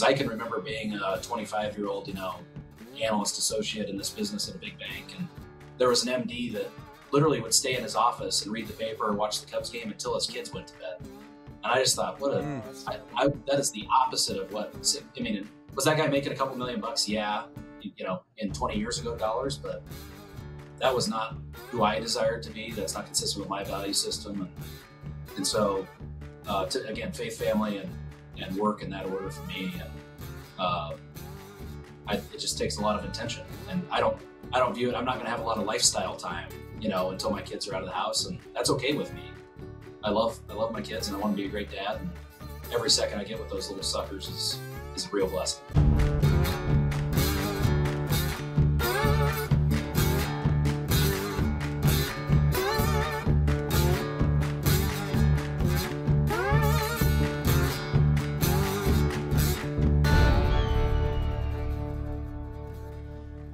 I can remember being a 25-year-old, analyst associate in this business at a big bank. And there was an MD that literally would stay in his office and read the paper and watch the Cubs game until his kids went to bed. And I just thought, that is the opposite of what, I mean, was that guy making a couple $1 million? Yeah, in 20 years ago dollars, but that was not who I desired to be. That's not consistent with my value system. And so, again, faith, family, and work in that order for me. And it just takes a lot of intention. And I don't view it, I'm not going to have a lot of lifestyle time, until my kids are out of the house, and that's okay with me. I love my kids, and I want to be a great dad. And every second I get with those little suckers is a real blessing.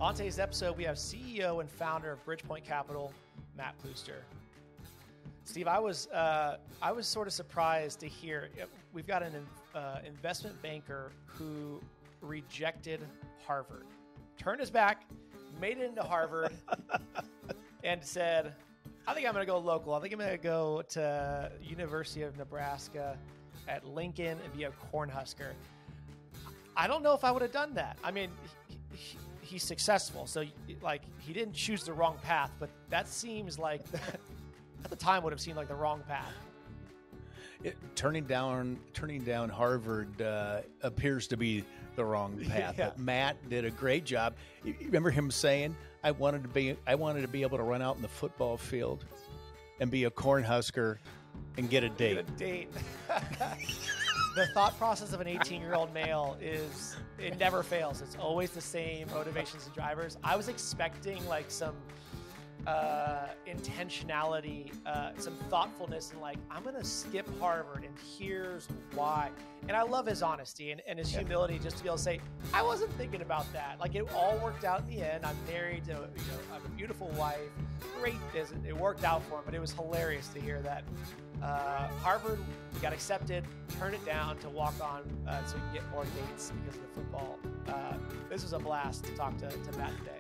On today's episode, we have CEO and founder of Bridgepoint Capital, Matt Plooster. Steve, I was sort of surprised to hear we've got an investment banker who rejected Harvard, turned his back, made it into Harvard, and said, "I think I'm going to go local. I think I'm going to go to University of Nebraska at Lincoln and be a Cornhusker." I don't know if I would have done that. I mean, he's successful, so he didn't choose the wrong path, but that seems like at the time would have seemed like the wrong path. Turning down Harvard appears to be the wrong path. Yeah. But Matt did a great job. You remember him saying, "I wanted to be able to run out in the football field and be a Cornhusker and get a date." Get a date. The thought process of an 18-year-old male it never fails. It's always the same motivations and drivers. I was expecting some intentionality, some thoughtfulness, and I'm going to skip Harvard, and here's why. And I love his honesty and his humility, just to be able to say, I wasn't thinking about that. It all worked out in the end. I'm married to I have a beautiful wife. Great visit. It worked out for him, but it was hilarious to hear that Harvard got accepted, turned it down to walk on so he can get more dates because of the football. This was a blast to talk to Matt today.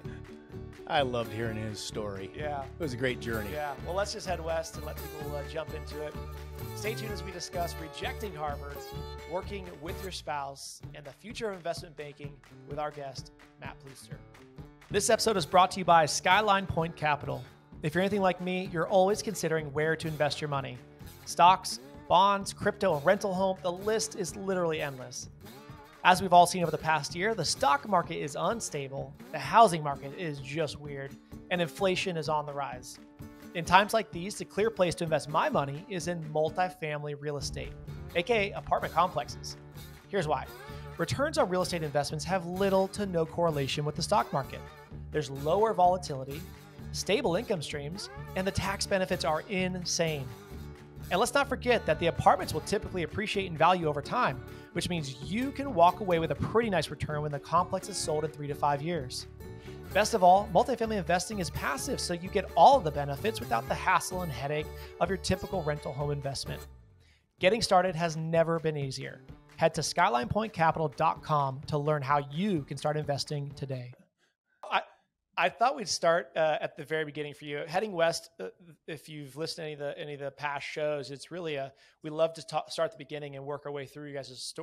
I loved hearing his story. Yeah. It was a great journey. Yeah. Well, let's just head west and let people jump into it. Stay tuned as we discuss rejecting Harvard, working with your spouse, and the future of investment banking with our guest, Matt Plooster. This episode is brought to you by Skyline Point Capital. If you're anything like me, you're always considering where to invest your money. Stocks, bonds, crypto, and rental home, the list is literally endless. As we've all seen over the past year, the stock market is unstable, the housing market is just weird, and inflation is on the rise. In times like these, the clear place to invest my money is in multifamily real estate, aka apartment complexes. Here's why. Returns on real estate investments have little to no correlation with the stock market. There's lower volatility, stable income streams, and the tax benefits are insane. And let's not forget that the apartments will typically appreciate in value over time, which means you can walk away with a pretty nice return when the complex is sold in 3 to 5 years. Best of all, multifamily investing is passive, so you get all of the benefits without the hassle and headache of your typical rental home investment. Getting started has never been easier. Head to skylinepointcapital.com to learn how you can start investing today. I thought we'd start at the very beginning for you. Heading west, if you've listened to any of the past shows, it's really we love to start at the beginning and work our way through you guys'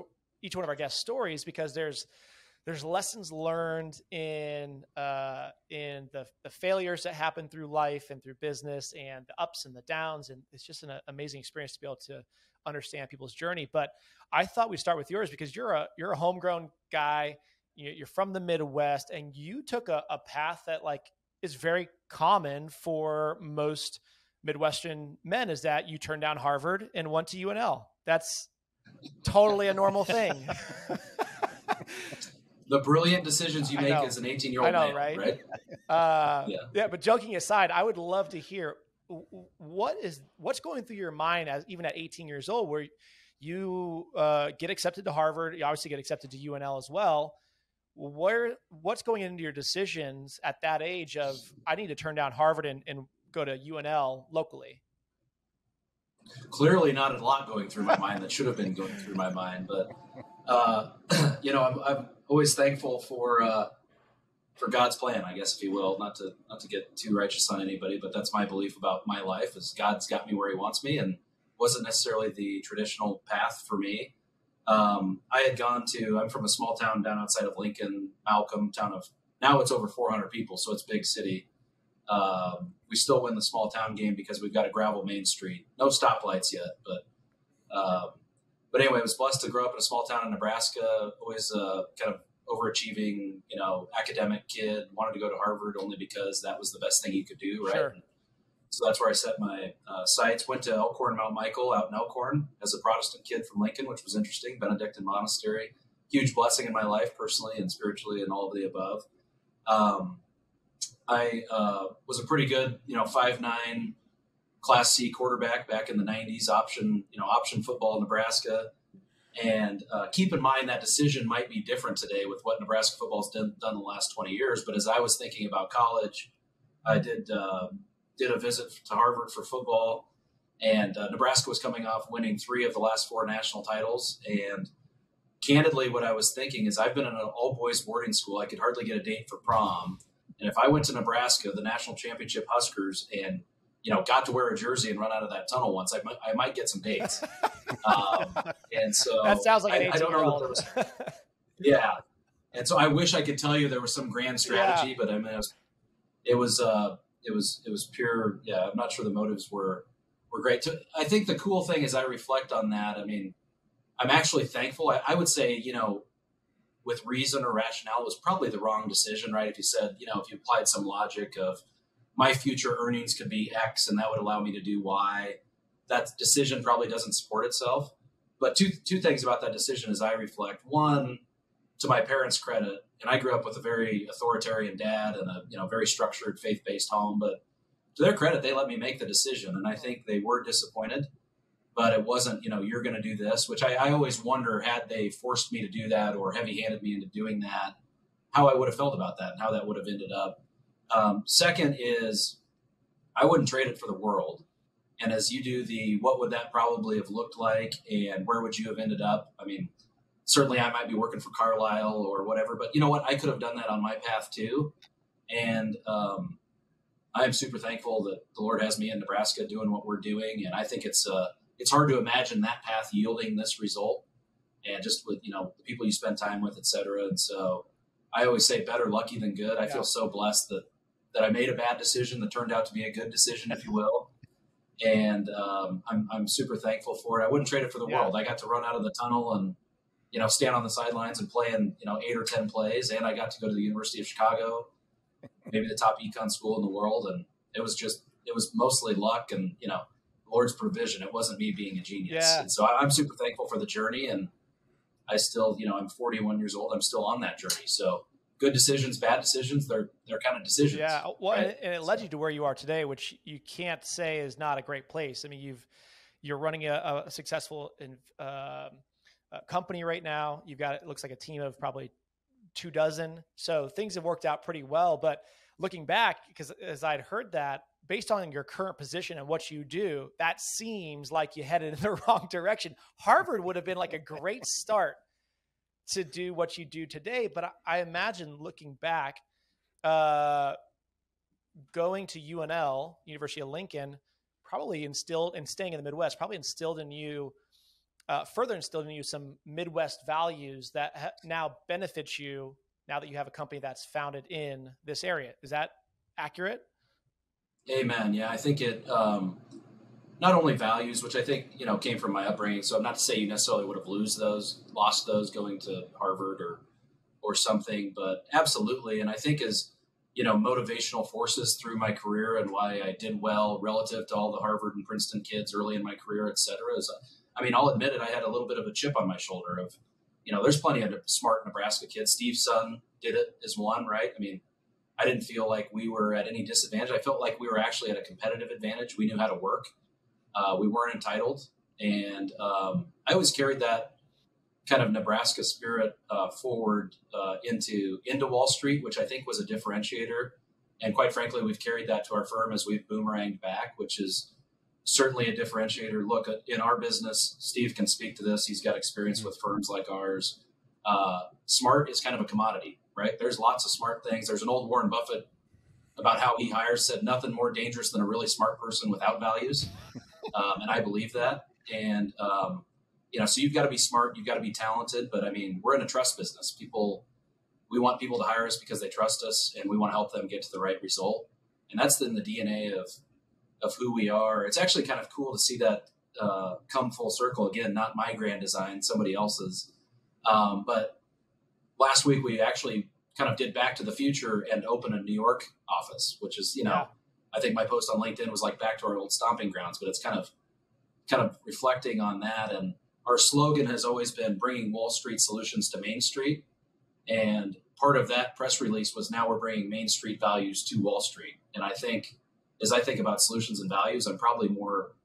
each one of our guest stories, because there's lessons learned in the failures that happen through life and through business, and the ups and the downs, and it's just an amazing experience to be able to understand people's journey. But I thought we'd start with yours because you're a homegrown guy. You're from the Midwest, and you took a path that is very common for most Midwestern men, is that you turned down Harvard and went to UNL. That's totally a normal thing. The brilliant decisions you make as an 18-year-old male, right? Yeah, but joking aside, I would love to hear what's going through your mind even at 18 years old, where you get accepted to Harvard, you obviously get accepted to UNL as well. What's going into your decisions at that age of, I need to turn down Harvard and go to UNL locally? Clearly not a lot going through my mind that should have been going through my mind, but I'm always thankful for God's plan, I guess, if you will, not to get too righteous on anybody, but that's my belief about my life is God's got me where he wants me, and wasn't necessarily the traditional path for me. I'm from a small town down outside of Lincoln, Malcolm, now it's over 400 people. So it's a big city. We still win the small town game because we've got a gravel main street, no stoplights yet, but anyway, I was blessed to grow up in a small town in Nebraska, always kind of overachieving, academic kid, wanted to go to Harvard only because that was the best thing you could do. Right. Sure. So that's where I set my sights. Went to Elkhorn, Mount Michael out in Elkhorn as a Protestant kid from Lincoln, which was interesting. Benedictine monastery, huge blessing in my life personally and spiritually and all of the above. I was a pretty good, 5'9", Class C quarterback back in the 90s, option football in Nebraska. And keep in mind that decision might be different today with what Nebraska football's done in the last 20 years. But as I was thinking about college, I did a visit to Harvard for football, and Nebraska was coming off winning 3 of the last 4 national titles. And candidly, what I was thinking is I've been in an all-boys boarding school. I could hardly get a date for prom. And if I went to Nebraska, the national championship Huskers, and got to wear a jersey and run out of that tunnel once, I might get some dates. And so that sounds like an 18-year-old. Yeah. And so I wish I could tell you there was some grand strategy, but I mean, it was pure. Yeah. I'm not sure the motives were great. So I think the cool thing is I reflect on that. I mean, I'm actually thankful. I would say, with reason or rationale, it was probably the wrong decision, right? If you said, if you applied some logic of my future earnings could be X and that would allow me to do Y, that decision probably doesn't support itself. But two things about that decision as I reflect. One, to my parents' credit, and I grew up with a very authoritarian dad and a very structured faith-based home, but to their credit, they let me make the decision. And I think they were disappointed, but it wasn't, you're going to do this, which I always wonder, had they forced me to do that or heavy-handed me into doing that, how I would have felt about that and how that would have ended up. Second is I wouldn't trade it for the world. And as you do what would that probably have looked like and where would you have ended up? I mean, certainly I might be working for Carlisle or whatever, but you know what? I could have done that on my path too. And I'm super thankful that the Lord has me in Nebraska doing what we're doing. And I think it's hard to imagine that path yielding this result, and just with, the people you spend time with, et cetera. And so I always say better lucky than good. I feel so blessed that I made a bad decision that turned out to be a good decision, if you will. And I'm super thankful for it. I wouldn't trade it for the world. I got to run out of the tunnel and, stand on the sidelines and play in, 8 or 10 plays. And I got to go to the University of Chicago, maybe the top econ school in the world. And it was mostly luck and, Lord's provision. It wasn't me being a genius. Yeah. And so I'm super thankful for the journey. And I still, I'm 41 years old. I'm still on that journey. So good decisions, bad decisions, they're kind of decisions. Yeah. Well, right? and it led you to where you are today, which you can't say is not a great place. I mean, you're running a successful company right now. You've got, it looks like a team of probably 24. So things have worked out pretty well, but looking back, because as I'd heard that, based on your current position and what you do, that seems like you headed in the wrong direction. Harvard would have been like a great start to do what you do today. But I imagine looking back, going to UNL, University of Lincoln, probably instilled, and staying in the Midwest, probably instilled in you, further instilled in you some Midwest values that now benefit you now that you have a company that's founded in this area. Is that accurate? Amen. Yeah, I think it not only values, which I think came from my upbringing. So I'm not to say you necessarily would have lost those going to Harvard or something, but absolutely. And I think as motivational forces through my career and why I did well relative to all the Harvard and Princeton kids early in my career, et cetera, is I'll admit it. I had a little bit of a chip on my shoulder of there's plenty of smart Nebraska kids. Steve's son did it as one, right? I didn't feel like we were at any disadvantage. I felt like we were actually at a competitive advantage. We knew how to work. We weren't entitled. And I always carried that kind of Nebraska spirit forward into Wall Street, which I think was a differentiator. And quite frankly, we've carried that to our firm as we've boomeranged back, which is certainly a differentiator. Look, in our business, Steve can speak to this. He's got experience with firms like ours. Smart is kind of a commodity, right? There's lots of smart things. There's an old Warren Buffett about how he hires said nothing more dangerous than a really smart person without values. And I believe that. And, so you've got to be smart, you've got to be talented, but I mean, we're in a trust business. We want people to hire us because they trust us and we want to help them get to the right result. And that's in the DNA of who we are. It's actually kind of cool to see that come full circle. Again, not my grand design, somebody else's. But last week we actually kind of did Back to the Future and opened a New York office, which is, I think my post on LinkedIn was like back to our old stomping grounds, but it's kind of reflecting on that. And our slogan has always been bringing Wall Street solutions to Main Street. And part of that press release was now we're bringing Main Street values to Wall Street. And I think, as I think about solutions and values, I'm probably more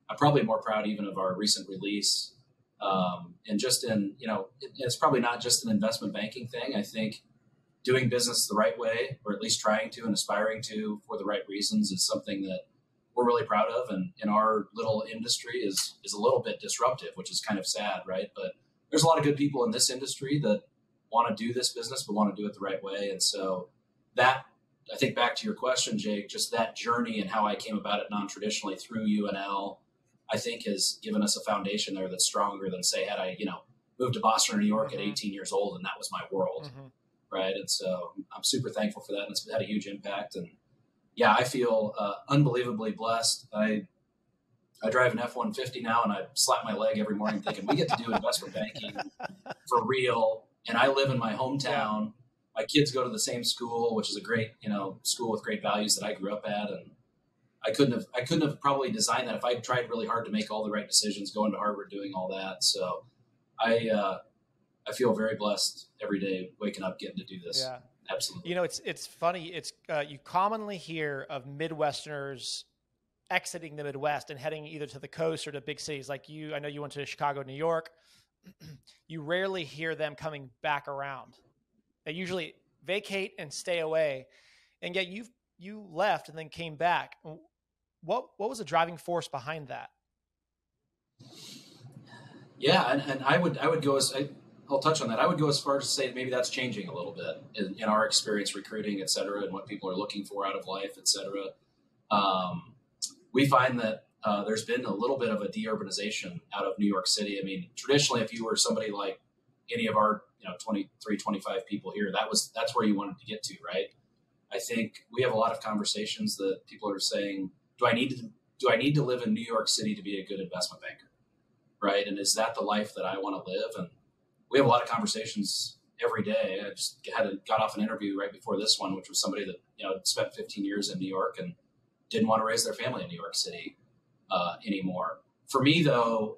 proud even of our recent release. And just in, it's probably not just an investment banking thing. I think doing business the right way, or at least trying to and aspiring to for the right reasons, is something that we're really proud of. And in our little industry is a little bit disruptive, which is kind of sad, right? But there's a lot of good people in this industry that want to do this business, but want to do it the right way. And so that, I think back to your question, Jake, just that journey and how I came about it non-traditionally through UNL, I think has given us a foundation there that's stronger than, say, had I, moved to Boston or New York at 18 years old and that was my world, right? And so I'm super thankful for that, and it's had a huge impact. And yeah, I feel unbelievably blessed. I drive an F-150 now, and I slap my leg every morning thinking we get to do investment banking for real. And I live in my hometown. Yeah. My kids go to the same school, which is a great, school with great values that I grew up at. And I couldn't have probably designed that if I tried really hard to make all the right decisions, going to Harvard, doing all that. So I feel very blessed every day waking up, getting to do this. Yeah, absolutely. It's funny. It's you commonly hear of Midwesterners exiting the Midwest and heading either to the coast or to big cities like you. I know you went to Chicago, New York. You rarely hear them coming back around. They usually vacate and stay away, and yet you left and then came back. What was the driving force behind that? Yeah, and I would go as I'll touch on that. I would go as far as to say maybe that's changing a little bit in our experience recruiting, et cetera, and what people are looking for out of life, et cetera. We find that there's been a little bit of a deurbanization out of New York City. I mean, traditionally, if you were somebody like any of our 23, 25 people here, that's where you wanted to get to, right? I think we have a lot of conversations that people are saying, do I need to live in New York City to be a good investment banker, right? And is that the life that I want to live? And we have a lot of conversations every day. I just got off an interview right before this one, which was somebody that spent 15 years in New York and didn't want to raise their family in New York City anymore. For me, though,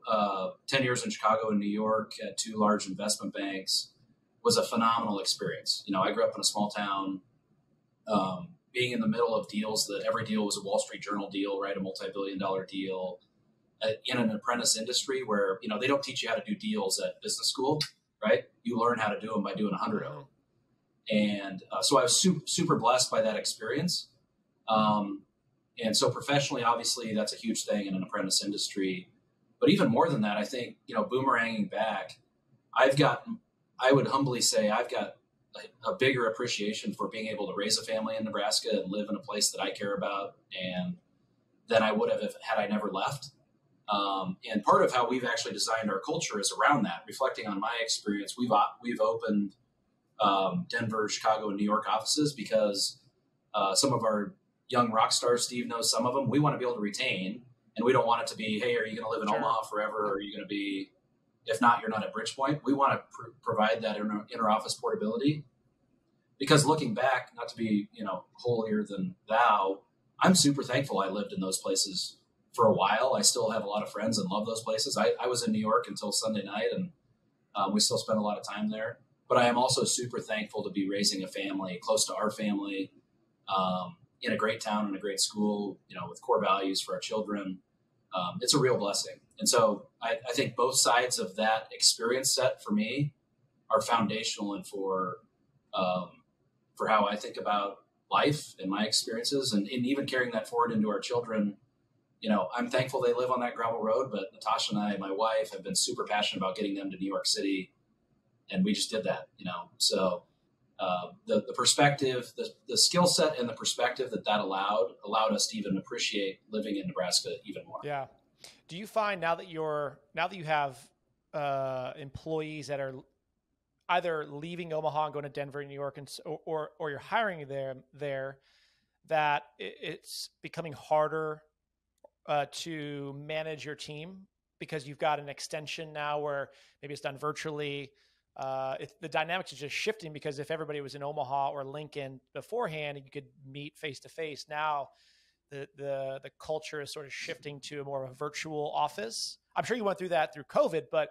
10 years in Chicago and New York at two large investment banks was a phenomenal experience. I grew up in a small town, being in the middle of deals that every deal was a Wall Street Journal deal, right? A multi-billion-dollar deal in an apprentice industry where, they don't teach you how to do deals at business school, right? You learn how to do them by doing 100 of them. And so I was super blessed by that experience. And so professionally, obviously, that's a huge thing in an apprentice industry. But even more than that, I think, boomeranging back, I would humbly say I've got a bigger appreciation for being able to raise a family in Nebraska and live in a place that I care about and than I would have had I never left. And part of how we've actually designed our culture is around that. Reflecting on my experience, we've opened Denver, Chicago, and New York offices because some of our young rock stars, Steve knows some of them, we want to be able to retain, and we don't want it to be, hey, are you going to live in Omaha forever? Or are you going to be, if not, you're not at Bridgepoint. We want to provide that inter-office portability because looking back, not to be, holier than thou, I'm super thankful I lived in those places for a while. I still have a lot of friends and love those places. I was in New York until Sunday night, and we still spend a lot of time there. But I am also super thankful to be raising a family close to our family, in a great town and a great school, with core values for our children. It's a real blessing. And so I think both sides of that experience set for me are foundational and for how I think about life and my experiences, and even carrying that forward into our children. I'm thankful they live on that gravel road, but Natasha and I, my wife, have been super passionate about getting them to New York City. And we just did that, So the perspective, the skill set and the perspective that allowed us to even appreciate living in Nebraska even more. Yeah. Do you find now that you have employees that are either leaving Omaha and going to Denver and New York, or you're hiring them there, that it's becoming harder to manage your team because you've got an extension now where maybe it's done virtually? The dynamics are just shifting, because if everybody was in Omaha or Lincoln beforehand and you could meet face to face, now the culture is sort of shifting to a more of a virtual office. I'm sure you went through that through COVID, but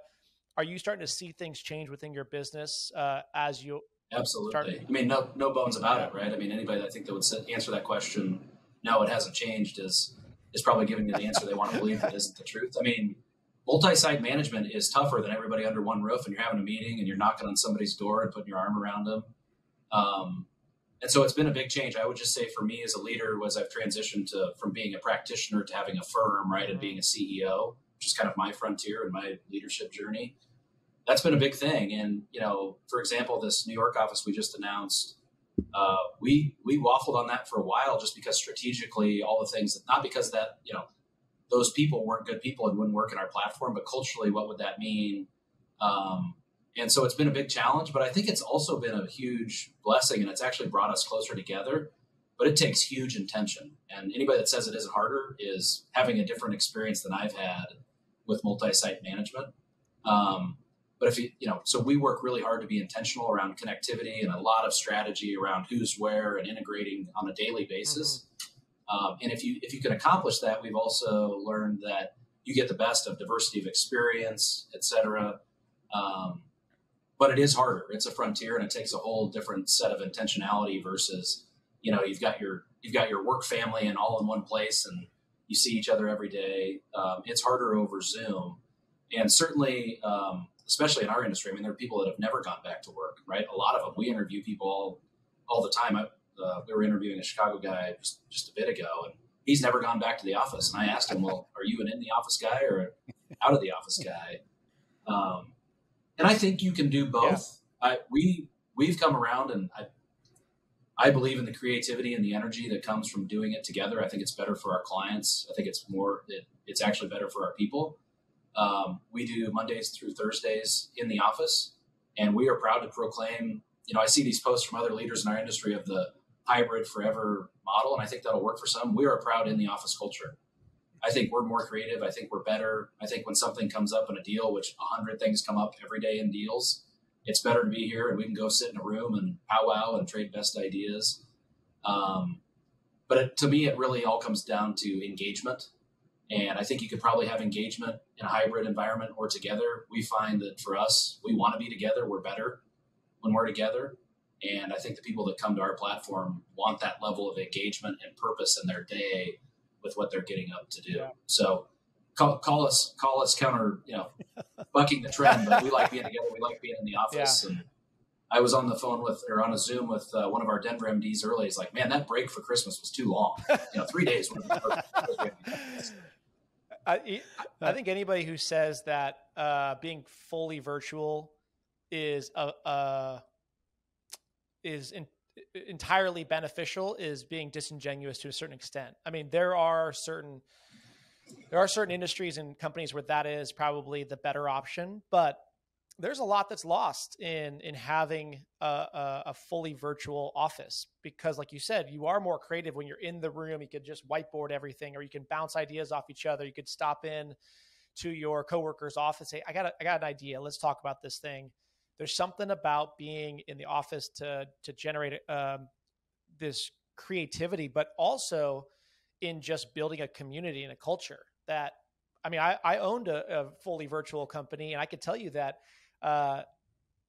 are you starting to see things change within your business as you Absolutely. No bones about it, right? Anybody that I think that would answer that question, no, it hasn't changed, is probably giving you the answer they want to believe that isn't the truth. Multi-site management is tougher than everybody under one roof, and you're having a meeting and you're knocking on somebody's door and putting your arm around them. And so it's been a big change. I would just say for me as a leader, as I've transitioned from being a practitioner to having a firm, right, and being a CEO, which is kind of my frontier and my leadership journey, that's been a big thing. And, for example, this New York office we just announced, we waffled on that for a while, just because strategically all the things, not because that, those people weren't good people and wouldn't work in our platform, but culturally, what would that mean? And so it's been a big challenge, but I think it's also been a huge blessing, and it's actually brought us closer together. But it takes huge intention. And anybody that says it isn't harder is having a different experience than I've had with multi-site management. But if so we work really hard to be intentional around connectivity and a lot of strategy around who's where and integrating on a daily basis. And if you can accomplish that, we've also learned that you get the best of diversity of experience, et cetera. But it is harder. It's a frontier, and it takes a whole different set of intentionality versus, you've got your work family and all in one place and you see each other every day. It's harder over Zoom. And certainly, especially in our industry, there are people that have never gone back to work, right? A lot of them. We interview people all the time. We were interviewing a Chicago guy just a bit ago, and he's never gone back to the office. And I asked him, well, are you an in the office guy or out of the office guy? And I think you can do both. Yeah. We've come around, and I believe in the creativity and the energy that comes from doing it together. I think it's better for our clients. I think it's actually better for our people. We do Mondays through Thursdays in the office, and we are proud to proclaim, I see these posts from other leaders in our industry of the hybrid forever model, and I think that'll work for some. We are a proud in the office culture. I think we're more creative. I think we're better. I think when something comes up in a deal, which 100 things come up every day in deals, it's better to be here and we can go sit in a room and powwow and trade best ideas. But to me, it really all comes down to engagement. And I think you could probably have engagement in a hybrid environment or together. We find that for us, we want to be together. We're better when we're together. And I think the people that come to our platform want that level of engagement and purpose in their day with what they're getting up to do. Yeah. So call us counter, bucking the trend, but we like being together. We like being in the office. Yeah. And I was on the phone on a Zoom with one of our Denver MDs early. He's like, man, that break for Christmas was too long. 3 days would have been perfect. I think anybody who says that being fully virtual is entirely beneficial is being disingenuous to a certain extent. There are certain industries and companies where that is probably the better option, but there's a lot that's lost in having a fully virtual office, because like you said, you are more creative when you're in the room. You could just whiteboard everything, or you can bounce ideas off each other. You could stop in to your coworker's office, say, I got an idea. Let's talk about this thing. There's something about being in the office to generate this creativity, but also in just building a community and a culture that, I owned a fully virtual company, and I could tell you that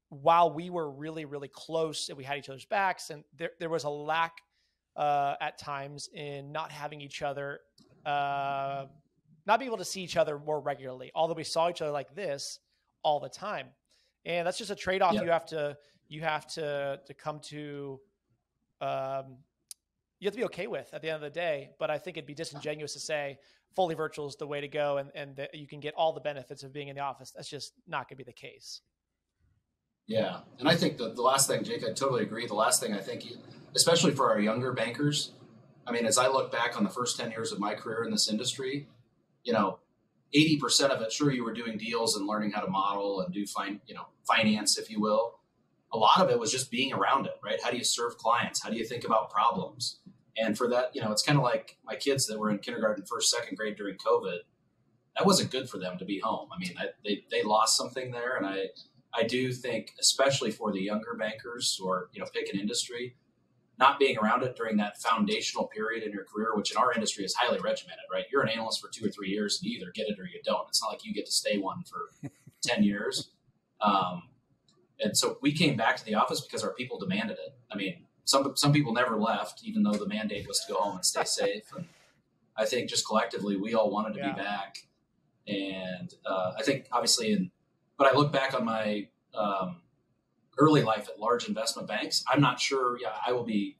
while we were really, really close and we had each other's backs, and there was a lack at times in not having each other, not be able to see each other more regularly, although we saw each other like this all the time. And that's just a trade-off. Yeah. You have to come to, you have to be okay with at the end of the day. But I think it'd be disingenuous to say fully virtual is the way to go and that you can get all the benefits of being in the office. That's just not going to be the case. Yeah. And I think the last thing, Jake, I totally agree. The last thing I think, especially for our younger bankers, I mean, as I look back on the first 10 years of my career in this industry, 80% of it, sure, you were doing deals and learning how to model and do finance, if you will. A lot of it was just being around it, right? How do you serve clients? How do you think about problems? And for that, it's kind of like my kids that were in kindergarten, first, second grade during COVID. That wasn't good for them to be home. I mean, they lost something there. And I do think, especially for the younger bankers or, pick an industry, not being around it during that foundational period in your career, which in our industry is highly regimented, right? You're an analyst for 2 or 3 years and you either get it or you don't. It's not like you get to stay one for 10 years. And so we came back to the office because our people demanded it. I mean, some people never left, even though the mandate was to go home and stay safe. And I think just collectively, we all wanted to be back. And I think obviously, but I look back on my early life at large investment banks. I'm not sure. Yeah, I will be,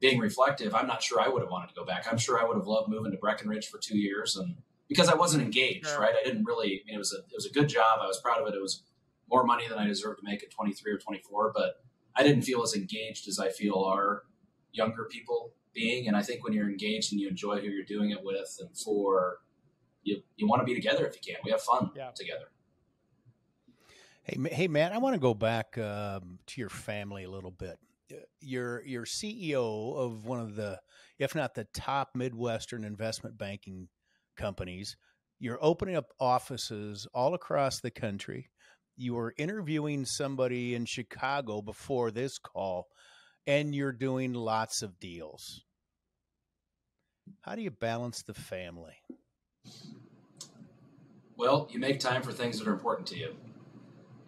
being reflective. I'm not sure I would have wanted to go back. I'm sure I would have loved moving to Breckenridge for 2 years, and because I wasn't engaged, right? I didn't really. It was a good job. I was proud of it. It was more money than I deserved to make at 23 or 24, but I didn't feel as engaged as I feel our younger people being. And I think when you're engaged and you enjoy who you're doing it with and for, you want to be together if you can. We have fun together. Hey, Matt, I want to go back to your family a little bit. You're CEO of one of the, if not the top Midwestern investment banking companies. You're opening up offices all across the country. You were interviewing somebody in Chicago before this call, and you're doing lots of deals. How do you balance the family? Well, you make time for things that are important to you.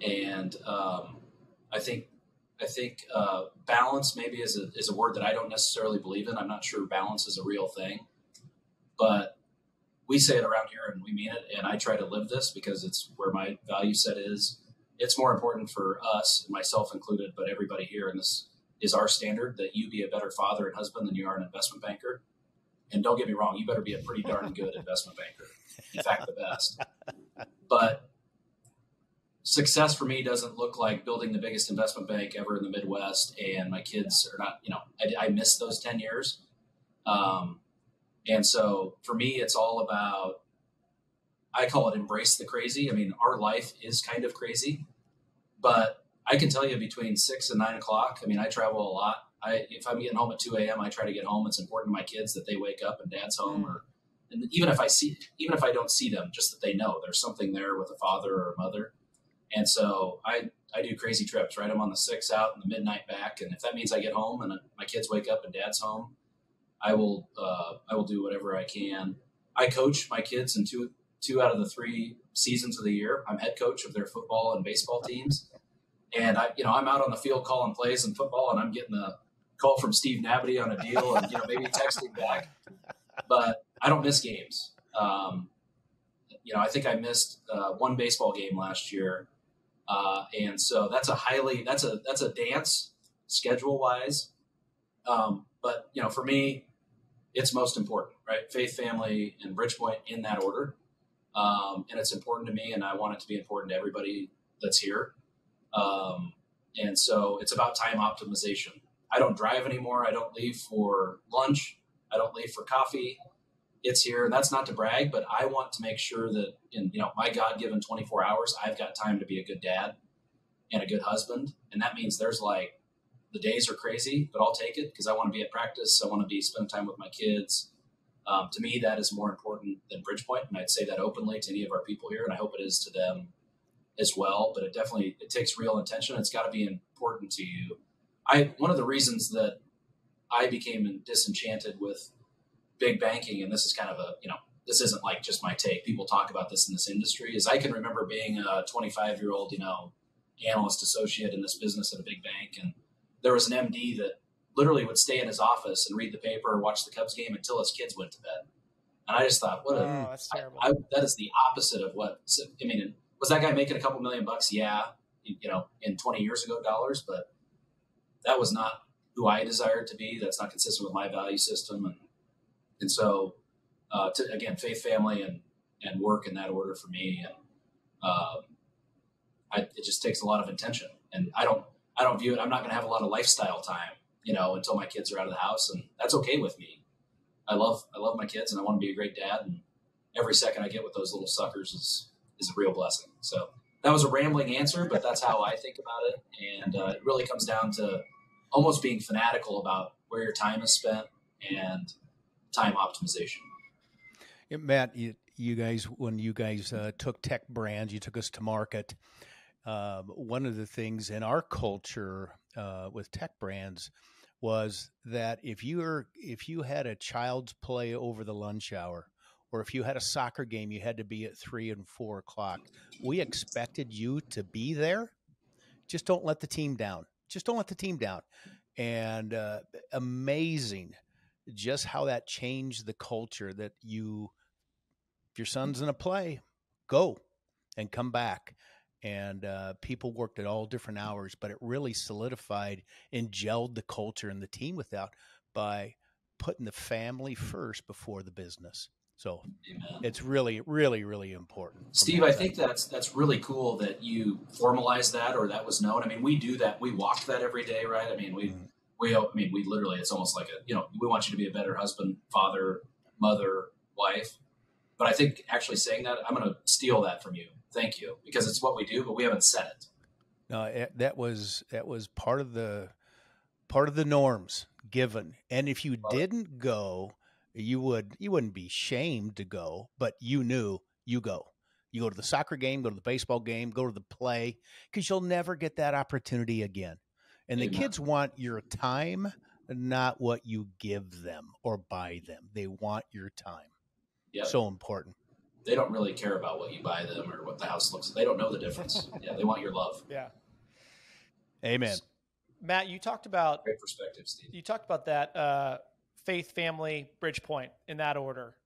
And I think balance maybe is a word that I don't necessarily believe in. I'm not sure balance is a real thing, but we say it around here and we mean it. And I try to live this because it's where my value set is. It's more important for us, myself included, but everybody here. And this is our standard, that you be a better father and husband than you are an investment banker. And don't get me wrong, you better be a pretty darn good investment banker. In fact, the best. But success for me doesn't look like building the biggest investment bank ever in the Midwest, and my kids are not, I missed those 10 years. And so for me, it's all about, I call it embrace the crazy. I mean, our life is kind of crazy, but I can tell you between 6 and 9 o'clock, I mean, I travel a lot. If I'm getting home at 2 a.m., I try to get home. It's important to my kids that they wake up and dad's home, and even if I don't see them, just that they know there's something there with a father or a mother. And so I do crazy trips, right? I'm on the 6 out and the midnight back. And if that means I get home and my kids wake up and dad's home, I will do whatever I can. I coach my kids in two out of the 3 seasons of the year. I'm head coach of their football and baseball teams. And I'm out on the field calling plays in football, and I'm getting a call from Steve Nabity on a deal and, maybe texting back, but I don't miss games. I think I missed 1 baseball game last year. And so that's a dance schedule wise. But for me, it's most important, right? Faith, family, and Bridgepoint in that order. And it's important to me, and I want it to be important to everybody that's here. And so it's about time optimization. I don't drive anymore. I don't leave for lunch. I don't leave for coffee. It's here. And that's not to brag, but I want to make sure that in, my God-given 24 hours, I've got time to be a good dad and a good husband. And that means there's the days are crazy, but I'll take it because I want to be at practice. I want to spend time with my kids. To me, that is more important than Bridgepoint. And I'd say that openly to any of our people here. And I hope it is to them as well, but it takes real intention. It's got to be important to you. One of the reasons that I became disenchanted with big banking, and this is kind of this isn't like just my take. People talk about this in this industry, is I can remember being a 25-year-old, analyst associate in this business at a big bank. And there was an MD that literally would stay in his office and read the paper or watch the Cubs game until his kids went to bed. And I just thought, that's terrible. That is the opposite of what, was that guy making a couple $1 million? Yeah, in 20 years ago dollars, but that was not who I desire to be. That's not consistent with my value system. And so, again, faith, family, and work in that order for me. And it just takes a lot of intention. And I don't view it. I'm not going to have a lot of lifestyle time, until my kids are out of the house, and that's okay with me. I love my kids, and I want to be a great dad. And every second I get with those little suckers is a real blessing. So that was a rambling answer, but that's how I think about it. And it really comes down to almost being fanatical about where your time is spent and time optimization. Yeah, Matt, you guys, when you guys took Tech Brands, you took us to market. One of the things in our culture with Tech Brands was that if you had a child's play over the lunch hour, or if you had a soccer game, you had to be at 3 and 4 o'clock. We expected you to be there. Just don't let the team down. And amazing just how that changed the culture, that if your son's in a play, go and come back. And people worked at all different hours, but it really solidified and gelled the culture and the team without by putting the family first before the business. So Amen. It's really, really, really important. Steve, I think that's really cool that you formalized that, or that was known. I mean, we do that. We walk that every day, right? I mean, we literally, it's almost like we want you to be a better husband, father, mother, wife. But I think actually saying that, I'm going to steal that from you. Thank you, because it's what we do, but we haven't said it. No, that was part of the norms given. And if you didn't go, you wouldn't be shamed to go, but you knew you go. You go to the soccer game, go to the baseball game, go to the play, because you'll never get that opportunity again. And the kids want your time, not what you give them or buy them. They want your time. Yep. So important. They don't really care about what you buy them or what the house looks like. They don't know the difference. Yeah, they want your love. Yeah. Amen. Matt, you talked about great perspective, Steve. You talked about that faith, family, Bridgepoint in that order,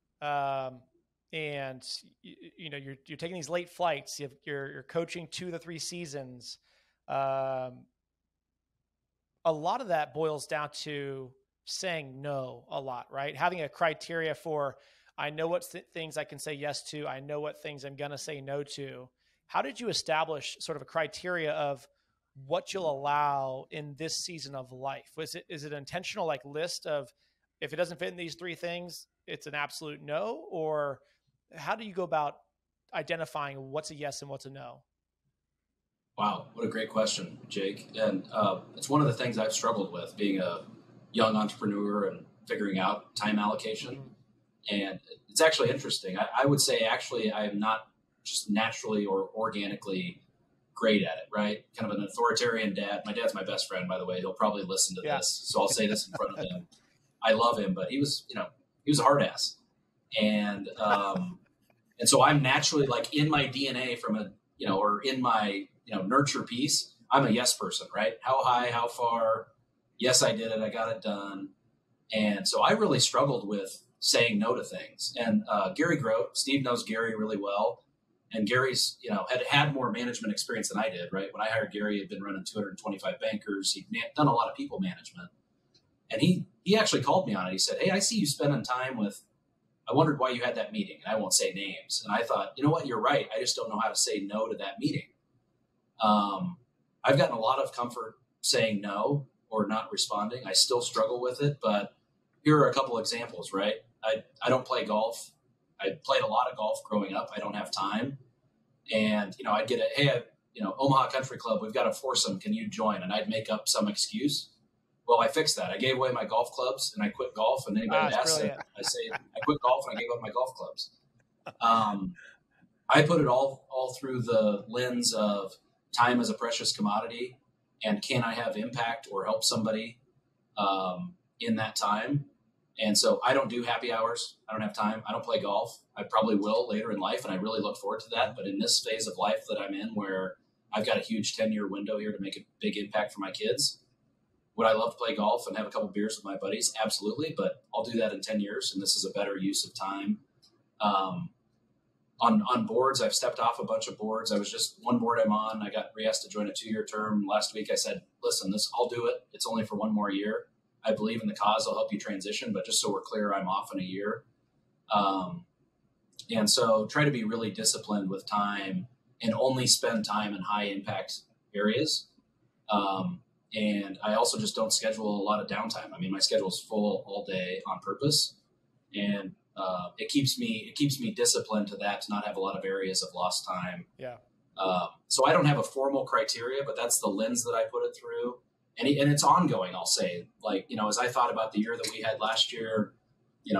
and you're taking these late flights. You're coaching 2 to 3 seasons. A lot of that boils down to saying no a lot, right? Having a criteria for, I know what things I can say yes to. I know what things I'm going to say no to. How did you establish sort of a criteria of what you'll allow in this season of life? Is it an intentional list of, if it doesn't fit in these 3 things, it's an absolute no? Or how do you go about identifying what's a yes and what's a no? Wow, what a great question, Jake. And it's one of the things I've struggled with, being a young entrepreneur and figuring out time allocation. Mm-hmm. And it's actually interesting. I would say, actually, I am not just naturally or organically great at it, right? Kind of an authoritarian dad. My dad's my best friend, by the way. He'll probably listen to this, so I'll say this in front of him. I love him, but he was a hard ass. And so I'm naturally, in my DNA or in my, nurture piece, I'm a yes person, right? How high, how far? Yes, I did it. I got it done. And so I really struggled with saying no to things. And Gary Grote, Steve knows Gary really well. And Gary's, had more management experience than I did, right? When I hired Gary, he'd been running 225 bankers. He'd done a lot of people management. And he actually called me on it. He said, "Hey, I see you spending time with, I wondered why you had that meeting." And I won't say names. And I thought, you know what? You're right. I just don't know how to say no to that meeting. I've gotten a lot of comfort saying no or not responding. I still struggle with it, but here are a couple examples, right? I don't play golf. I played a lot of golf growing up. I don't have time. And, I'd get Omaha Country Club, we've got a foursome. Can you join? And I'd make up some excuse. Well, I fixed that. I gave away my golf clubs and I quit golf. And anybody asks, I say, I quit golf and I gave up my golf clubs. I put it all through the lens of time as a precious commodity. And can I have impact or help somebody in that time? And so I don't do happy hours. I don't have time. I don't play golf. I probably will later in life, and I really look forward to that. But in this phase of life that I'm in, where I've got a huge 10-year window here to make a big impact for my kids, would I love to play golf and have a couple beers with my buddies? Absolutely. But I'll do that in 10 years, and this is a better use of time. on boards. I've stepped off a bunch of boards. I was just one board I'm on. I got re-asked to join a 2-year term last week. I said, listen, I'll do it. It's only for 1 more year. I believe in the cause. I'll help you transition, but just so we're clear, I'm off in a year. And so try to be really disciplined with time and only spend time in high impact areas. And I also just don't schedule a lot of downtime. I mean, my schedule is full all day on purpose, and it keeps me disciplined to that, to not have a lot of areas of lost time. Yeah. So I don't have a formal criteria, but that's the lens that I put it through. And it's ongoing, I'll say. Like, as I thought about the year that we had last year,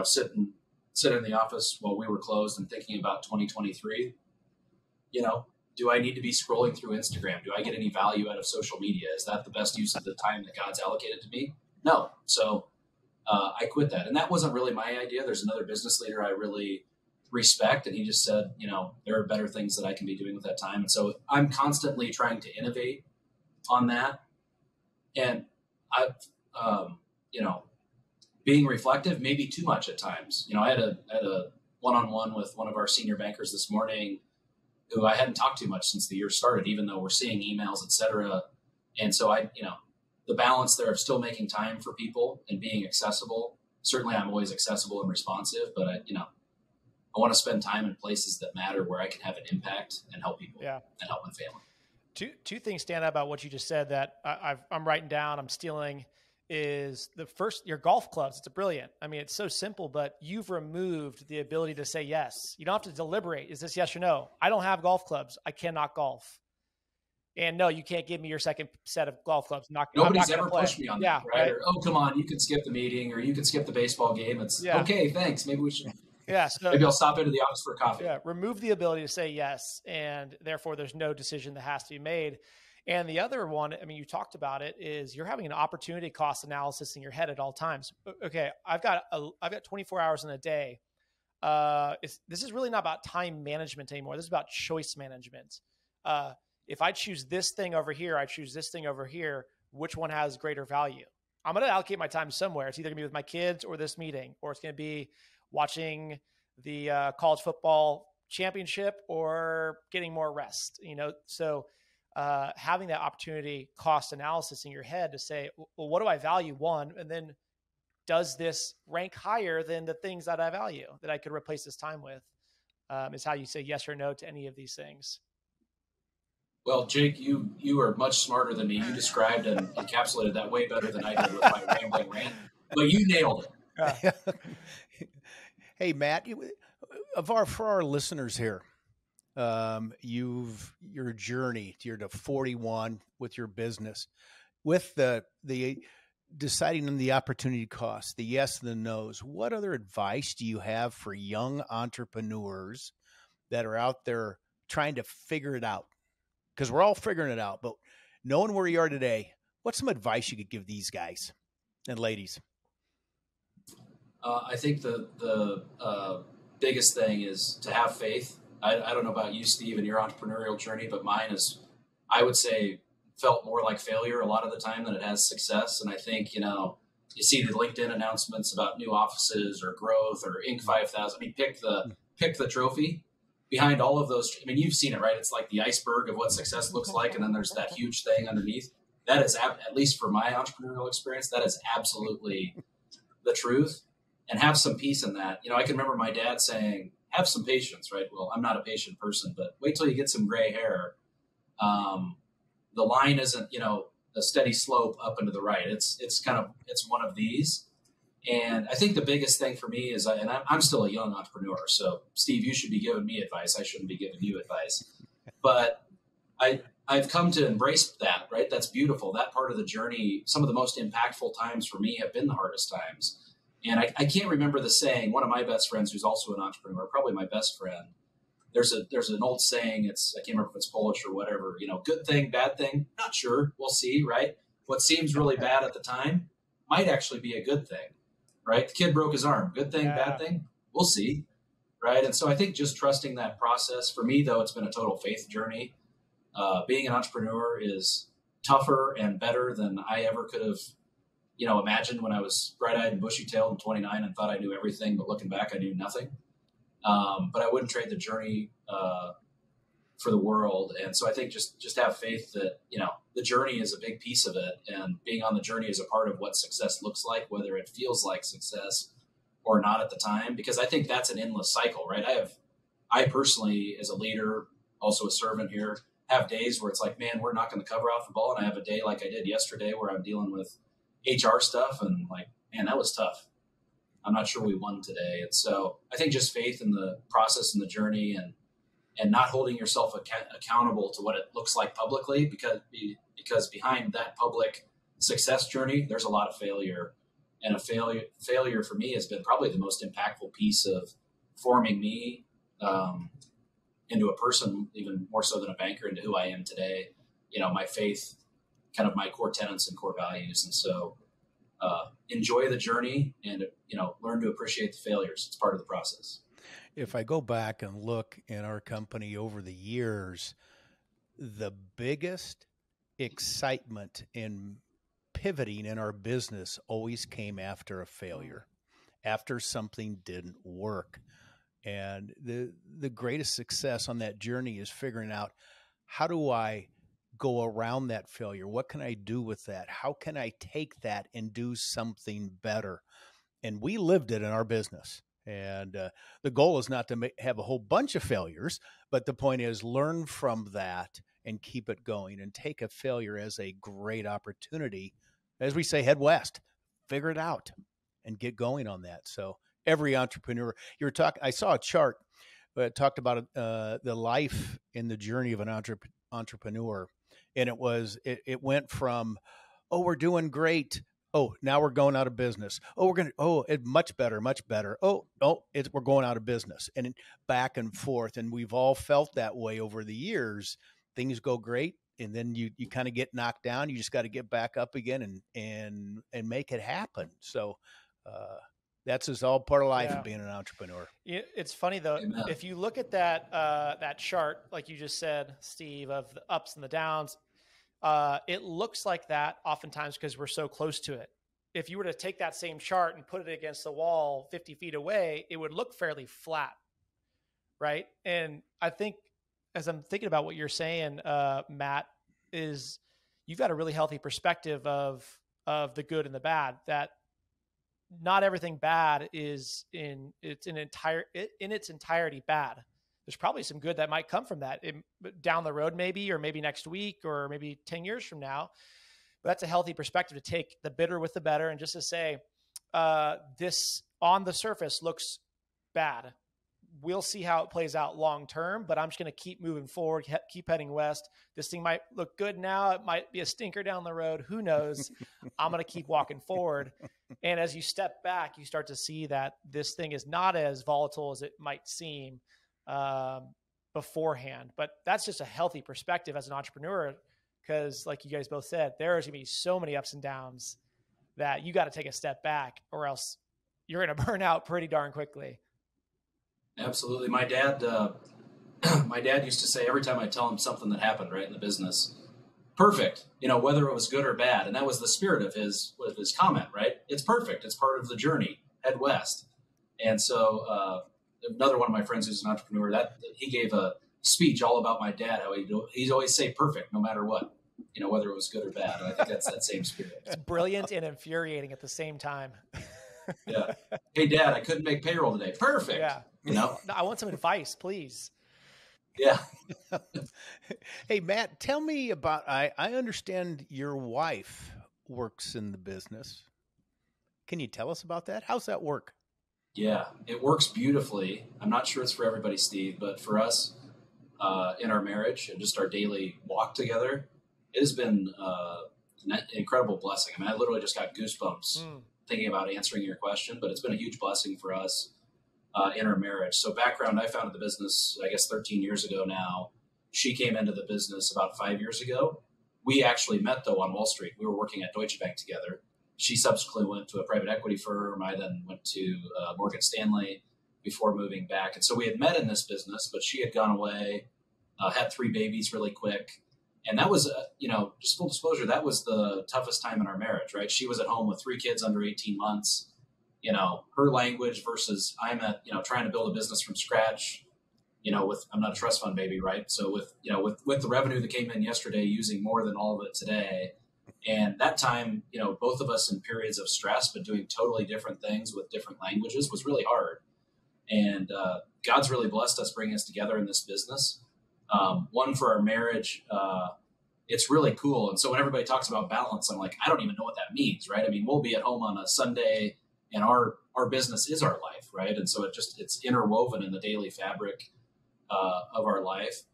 sitting in the office while we were closed and thinking about 2023, do I need to be scrolling through Instagram? Do I get any value out of social media? Is that the best use of the time that God's allocated to me? No. So I quit that. And that wasn't really my idea. There's another business leader I really respect. And he just said, there are better things that I can be doing with that time. And so I'm constantly trying to innovate on that. And I've, being reflective, maybe too much at times. I had a one-on-one with one of our senior bankers this morning who I hadn't talked to much since the year started, even though we're seeing emails, et cetera. And so the balance there of still making time for people and being accessible. Certainly I'm always accessible and responsive, but I want to spend time in places that matter, where I can have an impact and help people and help my family. Two things stand out about what you just said that I'm writing down, I'm stealing, is the first, your golf clubs. It's brilliant. I mean, it's so simple, but you've removed the ability to say yes. You don't have to deliberate. Is this yes or no? I don't have golf clubs. I cannot golf. And no, you can't give me your second set of golf clubs. Nobody's ever pushed me on that, right? Or, oh, come on, you can skip the meeting, or you can skip the baseball game. It's okay, thanks. Maybe we should. Yeah, so, maybe I'll stop into the office for a coffee. Yeah, remove the ability to say yes, and therefore there's no decision that has to be made. And the other one, I mean, you talked about it, is you're having an opportunity cost analysis in your head at all times. Okay, I've got 24 hours in a day. This is really not about time management anymore. This is about choice management. If I choose this thing over here, I choose this thing over here, which one has greater value? I'm going to allocate my time somewhere. It's either going to be with my kids or this meeting, or it's going to be watching the college football championship or getting more rest, So having that opportunity cost analysis in your head to say, well, what do I value? One, and then does this rank higher than the things that I value that I could replace this time with, is how you say yes or no to any of these things. Well, Jake, you are much smarter than me. You described and encapsulated that way better than I did with my rambling rant, but you nailed it. Hey, Matt, for our listeners here, your journey, you're to 41 with your business, with the deciding on the opportunity cost, the yes and the no's. What other advice do you have for young entrepreneurs that are out there trying to figure it out? Because we're all figuring it out, but knowing where you are today, what's some advice you could give these guys and ladies? I think the biggest thing is to have faith. I don't know about you, Steve, and your entrepreneurial journey, but mine is, I would say, felt more like failure a lot of the time than it has success. And I think, you see the LinkedIn announcements about new offices or growth or Inc. 5000. I mean, pick the trophy. Behind all of those, I mean, you've seen it, right? It's like the iceberg of what success looks like, and then there's that huge thing underneath. That is, at least for my entrepreneurial experience, that is absolutely the truth. And have some peace in that. I can remember my dad saying, have some patience, right? Well, I'm not a patient person, but wait till you get some gray hair. The line isn't, a steady slope up and to the right. It's one of these. And I think the biggest thing for me is, and I'm still a young entrepreneur, so Steve, you should be giving me advice. I shouldn't be giving you advice, but I've come to embrace that, right? That's beautiful. That part of the journey, some of the most impactful times for me have been the hardest times. And I can't remember the saying. One of my best friends, who's also an entrepreneur, probably my best friend, there's an old saying. I can't remember if it's Polish or whatever, good thing, bad thing. Not sure. We'll see, right? What seems really bad at the time might actually be a good thing. Right? The kid broke his arm. Good thing, bad thing? We'll see. Right? And so I think just trusting that process. For me, though, it's been a total faith journey. Being an entrepreneur is tougher and better than I ever could have, imagined when I was bright-eyed and bushy-tailed and 29 and thought I knew everything, but looking back, I knew nothing. But I wouldn't trade the journey for the world. And so I think just have faith that, the journey is a big piece of it, and being on the journey is a part of what success looks like, whether it feels like success or not at the time, because I think that's an endless cycle, right? I personally, as a leader, also a servant here, have days where it's like, man, we're knocking the cover off the ball. And I have a day like I did yesterday where I'm dealing with HR stuff and like, man, that was tough. I'm not sure we won today. And so I think just faith in the process and the journey, and not holding yourself accountable to what it looks like publicly, because behind that public success journey, there's a lot of failure. And a failure for me has been probably the most impactful piece of forming me into a person, even more so than a banker, into who I am today. My faith, kind of my core tenets and core values. And so enjoy the journey and, learn to appreciate the failures. It's part of the process. If I go back and look in our company over the years, the biggest excitement in pivoting in our business always came after a failure, after something didn't work. And the greatest success on that journey is figuring out, how do I go around that failure? What can I do with that? How can I take that and do something better? And we lived it in our business. And the goal is not to have a whole bunch of failures, but the point is learn from that and keep it going, and take a failure as a great opportunity. As we say, head west, figure it out and get going on that. So every entrepreneur, I saw a chart that talked about the life and the journey of an entrepreneur. And it went from, oh, we're doing great. Oh, now we're going out of business. Oh, it's much better, much better. Oh, no, we're going out of business, and back and forth. And we've all felt that way over the years. Things go great, and then you kind of get knocked down. You just got to get back up again and make it happen. So that's just all part of life of being an entrepreneur. It's funny though. Amen. If you look at that chart, like you just said, Steve, of the ups and the downs, it looks like that oftentimes because we're so close to it. If you were to take that same chart and put it against the wall 50 feet away, it would look fairly flat, right? And I think, as I'm thinking about what you're saying, Matt, is you've got a really healthy perspective of the good and the bad, that not everything bad is in its entirety bad. There's probably some good that might come from that down the road, maybe, or maybe next week, or maybe 10 years from now. But that's a healthy perspective to take the bitter with the better, and just to say, this on the surface looks bad. We'll see how it plays out long term, but I'm just going to keep moving forward, keep heading west. This thing might look good now. It might be a stinker down the road. Who knows? I'm going to keep walking forward. And as you step back, you start to see that this thing is not as volatile as it might seem beforehand. But that's just a healthy perspective as an entrepreneur, because like you guys both said, there's going to be so many ups and downs that you got to take a step back, or else you're going to burn out pretty darn quickly. Absolutely. My dad used to say, every time I tell him something that happened right in the business, perfect, whether it was good or bad. And that was the spirit of his comment, right? It's perfect. It's part of the journey. Head west. And so, another one of my friends who's an entrepreneur, that he gave a speech all about my dad, how he'd always say perfect, no matter what, whether it was good or bad. And I think that's that same spirit. It's brilliant and infuriating at the same time. Yeah. Hey, Dad, I couldn't make payroll today. Perfect. Yeah. No, I want some advice, please. Yeah. Hey, Matt, tell me about, I understand your wife works in the business. Can you tell us about that? How's that work? Yeah, it works beautifully. I'm not sure it's for everybody, Steve, but for us in our marriage and just our daily walk together, it has been an incredible blessing. I mean, I literally just got goosebumps thinking about answering your question, but it's been a huge blessing for us in our marriage. So background, I founded the business, I guess 13 years ago now. She came into the business about 5 years ago. We actually met though on Wall Street. We were working at Deutsche Bank together. She subsequently went to a private equity firm. I then went to Morgan Stanley before moving back. And so we had met in this business, but she had gone away, had 3 babies really quick. And that was, just full disclosure, that was the toughest time in our marriage, right? She was at home with 3 kids under 18 months. her language versus I'm trying to build a business from scratch, I'm not a trust fund baby, right? So with the revenue that came in yesterday, using more than all of it today. And that time, both of us in periods of stress, but doing totally different things with different languages was really hard. And God's really blessed us, bringing us together in this business. One, for our marriage, it's really cool. And so when everybody talks about balance, I'm like, I don't even know what that means, right? I mean, we'll be at home on a Sunday and our business is our life, right? And so it's interwoven in the daily fabric of our life.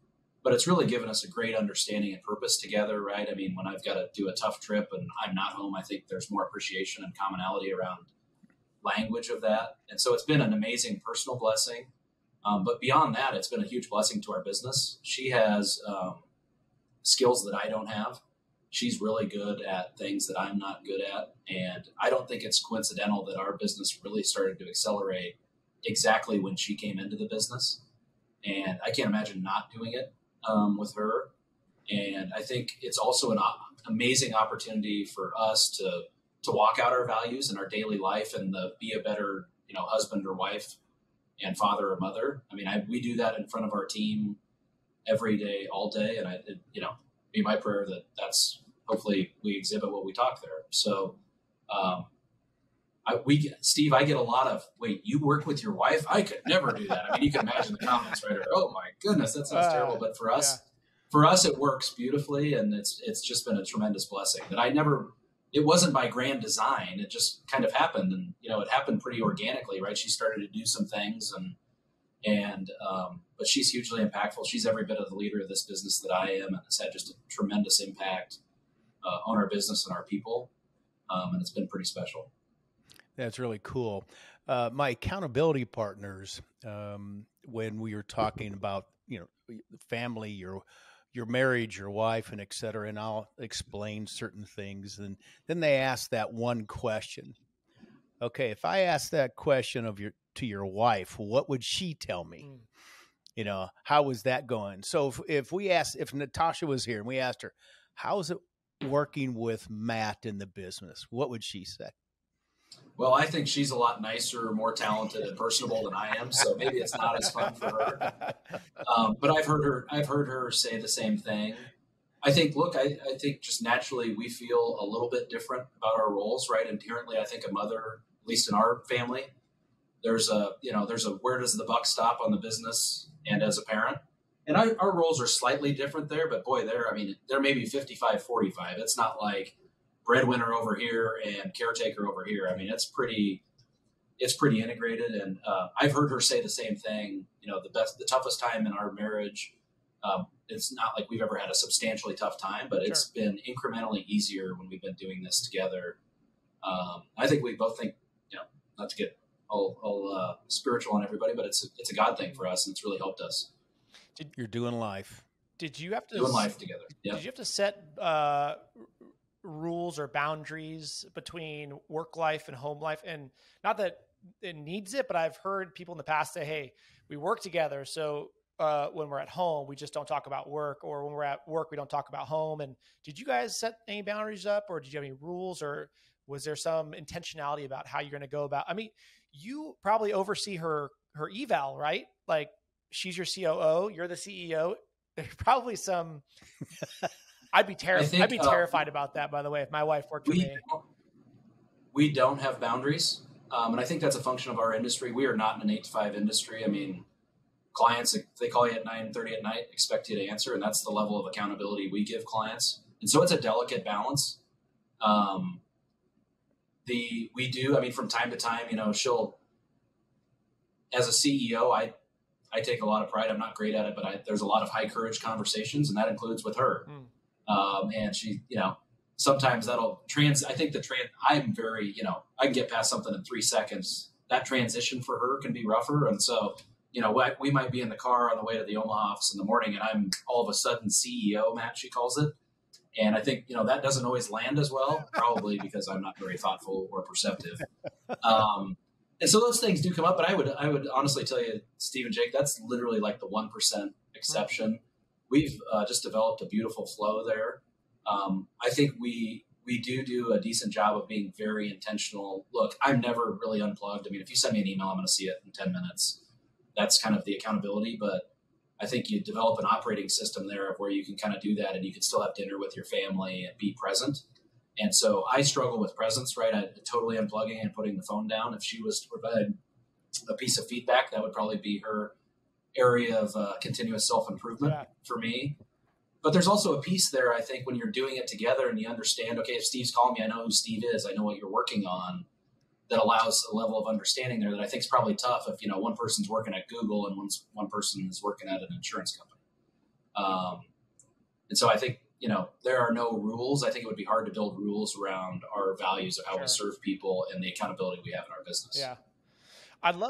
But it's really given us a great understanding and purpose together, right? I mean, when I've got to do a tough trip and I'm not home, I think there's more appreciation and commonality around language of that. And so it's been an amazing personal blessing. But beyond that, it's been a huge blessing to our business. She has skills that I don't have. She's really good at things that I'm not good at. And I don't think it's coincidental that our business really started to accelerate exactly when she came into the business. And I can't imagine not doing it with her. And I think it's also an amazing opportunity for us to walk out our values in our daily life and be a better, husband or wife and father or mother. I mean, we do that in front of our team every day, all day. And be my prayer that's hopefully we exhibit what we talk there. So, Steve, I get a lot of, wait, you work with your wife? I could never do that. I mean, you can imagine the comments, right? Or, oh my goodness, that sounds terrible. But for us, it works beautifully. And it's just been a tremendous blessing that it wasn't by grand design. It just kind of happened. And, it happened pretty organically, right? She started to do some things but she's hugely impactful. She's every bit of the leader of this business that I am, and has had just a tremendous impact on our business and our people. And it's been pretty special. That's really cool. My accountability partners, when we were talking about, family, your marriage, your wife, and et cetera, and I'll explain certain things. And then they ask that one question. Okay, if I ask that question to your wife, what would she tell me? How was that going? So if Natasha was here and we asked her, how's it working with Matt in the business, what would she say? Well, I think she's a lot nicer, more talented, and personable than I am. So maybe it's not as fun for her. But I've heard her say the same thing. I think just naturally we feel a little bit different about our roles, right? Inherently, I think a mother, at least in our family, there's a where does the buck stop on the business and as a parent? And our roles are slightly different there, but boy, they're maybe 55-45. It's not like breadwinner over here and caretaker over here. I mean, it's pretty integrated. And I've heard her say the same thing. The toughest time in our marriage, it's not like we've ever had a substantially tough time, but it's been incrementally easier when we've been doing this together. I think we both think, not to get all spiritual on everybody, but it's a God thing for us, and it's really helped us. You're doing life. Did you have to doing life together? Yep. Did you have to set rules or boundaries between work life and home life? And not that it needs it, but I've heard people in the past say, hey, we work together. So when we're at home, we just don't talk about work, or when we're at work, we don't talk about home. And did you guys set any boundaries up, or did you have any rules, or was there some intentionality about how you're going to go about? I mean, you probably oversee her eval, right? Like, she's your COO, you're the CEO. There's probably some. I'd be terrified about that, by the way, if my wife worked for me. We don't have boundaries. And I think that's a function of our industry. We are not in an 8-to-5 industry. I mean, clients, if they call you at 9:30 at night, expect you to answer. And that's the level of accountability we give clients. And so it's a delicate balance. From time to time, as a CEO, I take a lot of pride. I'm not great at it, but there's a lot of high courage conversations, and that includes with her. And she, sometimes that'll I'm very, I can get past something in 3 seconds. That transition for her can be rougher. And so, we might be in the car on the way to the Omaha office in the morning, and I'm all of a sudden CEO, Matt, she calls it. And I think, that doesn't always land as well, probably because I'm not very thoughtful or perceptive. And so those things do come up, but I would honestly tell you, Steve and Jake, that's literally like the 1% exception. We've just developed a beautiful flow there. I think we we do a decent job of being very intentional. Look, I'm never really unplugged. I mean, if you send me an email, I'm going to see it in 10 minutes. That's kind of the accountability. But I think you develop an operating system there of where you can kind of do that, and you can still have dinner with your family and be present. And so I struggle with presence, right? I totally unplugging and putting the phone down. If she was to provide a piece of feedback, that would probably be her area of continuous self-improvement for me. But there's also a piece there, I think, when you're doing it together and you understand, okay, if Steve's calling me, I know who Steve is. I know what you're working on. That allows a level of understanding there that I think is probably tough if, one person's working at Google and one person is working at an insurance company. And so I think, there are no rules. I think it would be hard to build rules around our values of how we serve people and the accountability we have in our business. Yeah.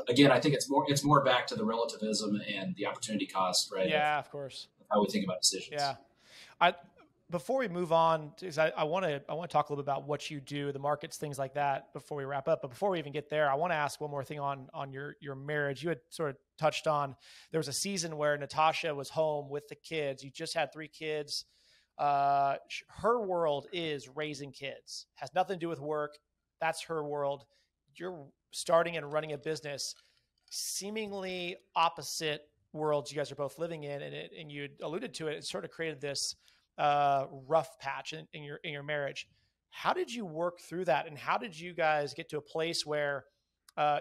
Again, I think it's more back to the relativism and the opportunity cost, right? Yeah, of course. How we think about decisions. Yeah. Before we move on, because I want to talk a little bit about what you do, the markets, things like that, before we wrap up. But before we even get there, I want to ask one more thing on your marriage. You had sort of touched on, there was a season where Natasha was home with the kids. You just had 3 kids. Her world is raising kids. Has nothing to do with work. That's her world. You're starting and running a business, seemingly opposite worlds you guys are both living in, and you alluded to it. It sort of created this rough patch in your marriage. How did you work through that, and how did you guys get to a place where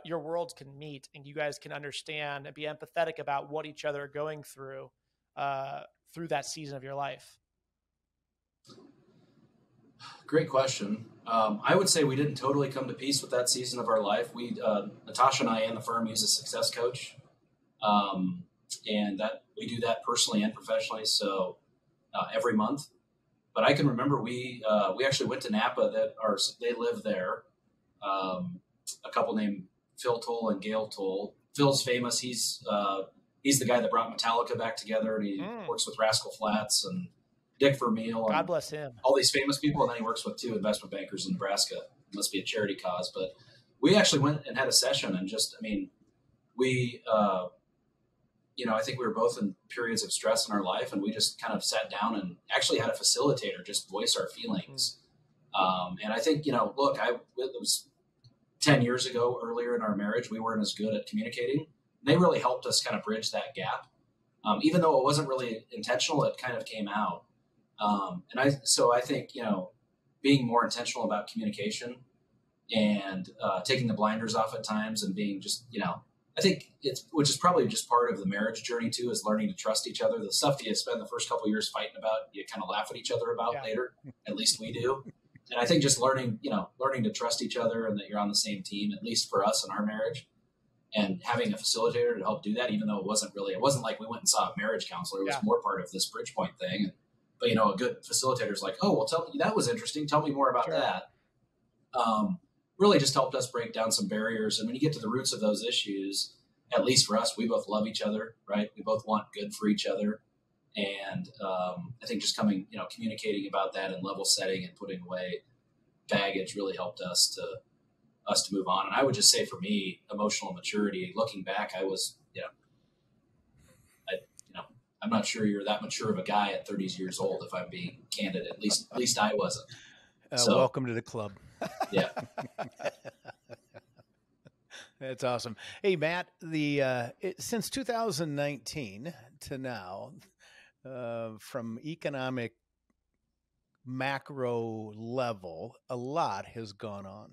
your worlds can meet and you guys can understand and be empathetic about what each other are going through that season of your life? Great question. I would say we didn't totally come to peace with that season of our life. Natasha and I and the firm use a success coach, and that we do that personally and professionally. So every month. But I can remember we actually went to Napa. They live there. A couple named Phil Toll and Gail Toll. Phil's famous. He's the guy that brought Metallica back together, and he works with Rascal Flatts and Dick Vermeil. God bless him. All these famous people, and then he works with 2 investment bankers in Nebraska. It must be a charity cause. But we actually went and had a session, and I think we were both in periods of stress in our life, and we just kind of sat down and actually had a facilitator just voice our feelings. And I think, it was 10 years ago, earlier in our marriage, we weren't as good at communicating. They really helped us kind of bridge that gap. Even though it wasn't really intentional, it kind of came out. So I think, being more intentional about communication and taking the blinders off at times and being just, I think which is probably just part of the marriage journey too, is learning to trust each other. The stuff that you spend the first couple of years fighting about, you kind of laugh at each other about later. At least we do. And I think just learning to trust each other and that you're on the same team, at least for us in our marriage, and having a facilitator to help do that, even though it wasn't like we went and saw a marriage counselor. It was more part of this Bridgepoint thing. But, a good facilitator is like, oh, well, tell me, that was interesting. Tell me more about that. Really just helped us break down some barriers. And when you get to the roots of those issues, at least for us, we both love each other, right? We both want good for each other. And I think just communicating about that and level setting and putting away baggage really helped us to move on. And I would just say for me, emotional maturity, looking back, I was, I'm not sure you're that mature of a guy at 30 years old, if I'm being candid. At least I wasn't. So, welcome to the club. Yeah. That's awesome. Hey, Matt, since 2019 to now, from economic macro level, a lot has gone on.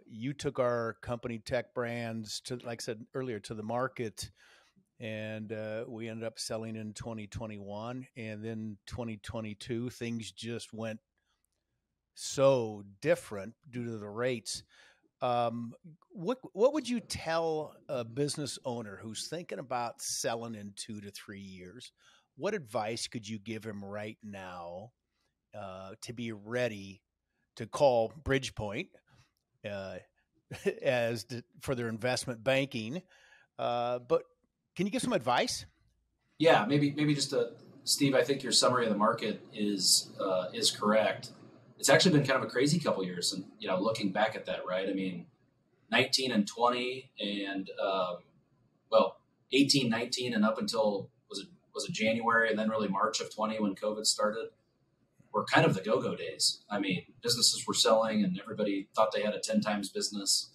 You took our company Tech Brands to, like I said earlier, to the market, and we ended up selling in 2021, and then 2022, things just went so different due to the rates. What would you tell a business owner who's thinking about selling in 2 to 3 years? What advice could you give him right now to be ready to call Bridgepoint for their investment banking? But can you give some advice? Yeah, maybe just Steve, I think your summary of the market is correct. It's actually been kind of a crazy couple of years, and looking back at that, right? I mean, 19 and 20, and 18, 19, and up until was it January, and then really March of 20 when COVID started. were kind of the go-go days. I mean, businesses were selling and everybody thought they had a 10 times business,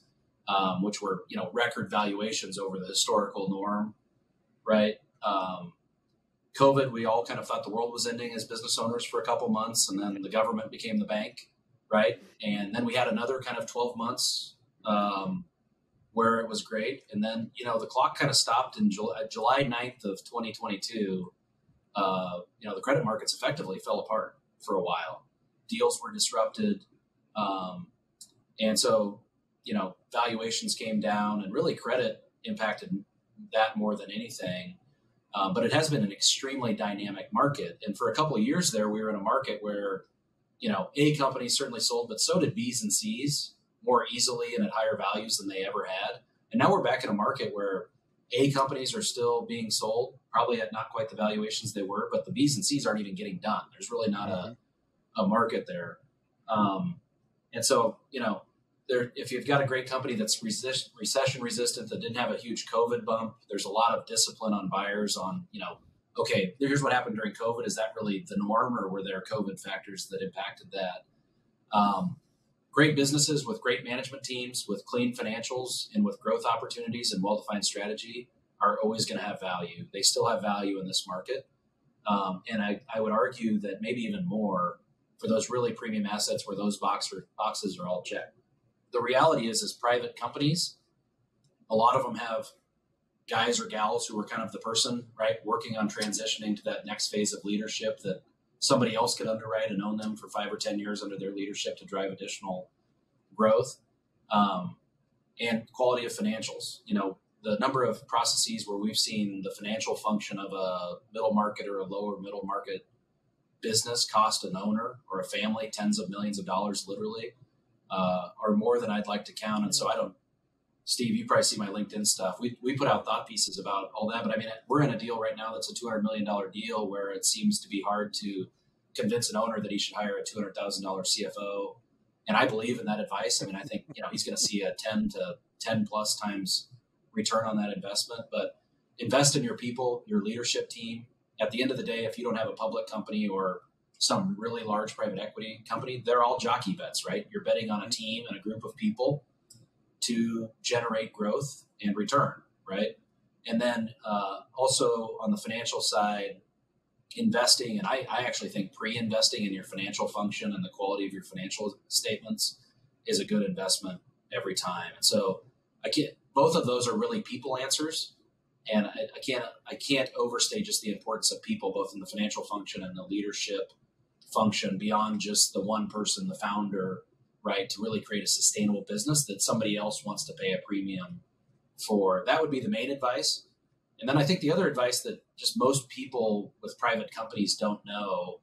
which were, record valuations over the historical norm, right? COVID, we all kind of thought the world was ending as business owners for a couple months, and then the government became the bank, right? And then we had another kind of 12 months where it was great. And then, the clock kind of stopped in July 9th of 2022. The credit markets effectively fell apart for a while. Deals were disrupted. And so, valuations came down, and really credit impacted that more than anything. But it has been an extremely dynamic market. And for a couple of years there, we were in a market where, A companies certainly sold, but so did B's and C's more easily and at higher values than they ever had. And now we're back in a market where A companies are still being sold, probably at not quite the valuations they were, but the B's and C's aren't even getting done. There's really not a market there. And so, if you've got a great company that's recession resistant, that didn't have a huge COVID bump, there's a lot of discipline on buyers on, okay, here's what happened during COVID. Is that really the norm, or were there COVID factors that impacted that? Great businesses with great management teams, with clean financials, and with growth opportunities and well-defined strategy are always going to have value. They still have value in this market. And I would argue that maybe even more for those really premium assets where those boxes are all checked. The reality is private companies, a lot of them have guys or gals who are kind of the person, right, working on transitioning to that next phase of leadership that somebody else could underwrite and own them for 5 or 10 years under their leadership to drive additional growth, and quality of financials. The number of processes where we've seen the financial function of a middle market or a lower middle market business cost an owner or a family tens of millions of dollars, literally, are more than I'd like to count. And so Steve, you probably see my LinkedIn stuff. We put out thought pieces about all that, but I mean, we're in a deal right now that's a $200 million deal where it seems to be hard to convince an owner that he should hire a $200,000 CFO. And I believe in that advice. I mean, I think, he's going to see a 10 to 10 plus times return on that investment, but invest in your people, your leadership team. At the end of the day, if you don't have a public company or some really large private equity company, they're all jockey bets, right? You're betting on a team and a group of people to generate growth and return, right? And then also on the financial side, investing, and I actually think pre-investing in your financial function and the quality of your financial statements is a good investment every time. And so both of those are really people answers. And I can't overstate just the importance of people, both in the financial function and the leadership function, beyond just the one person, the founder, right, to really create a sustainable business that somebody else wants to pay a premium for. That would be the main advice. And then I think the other advice that just most people with private companies don't know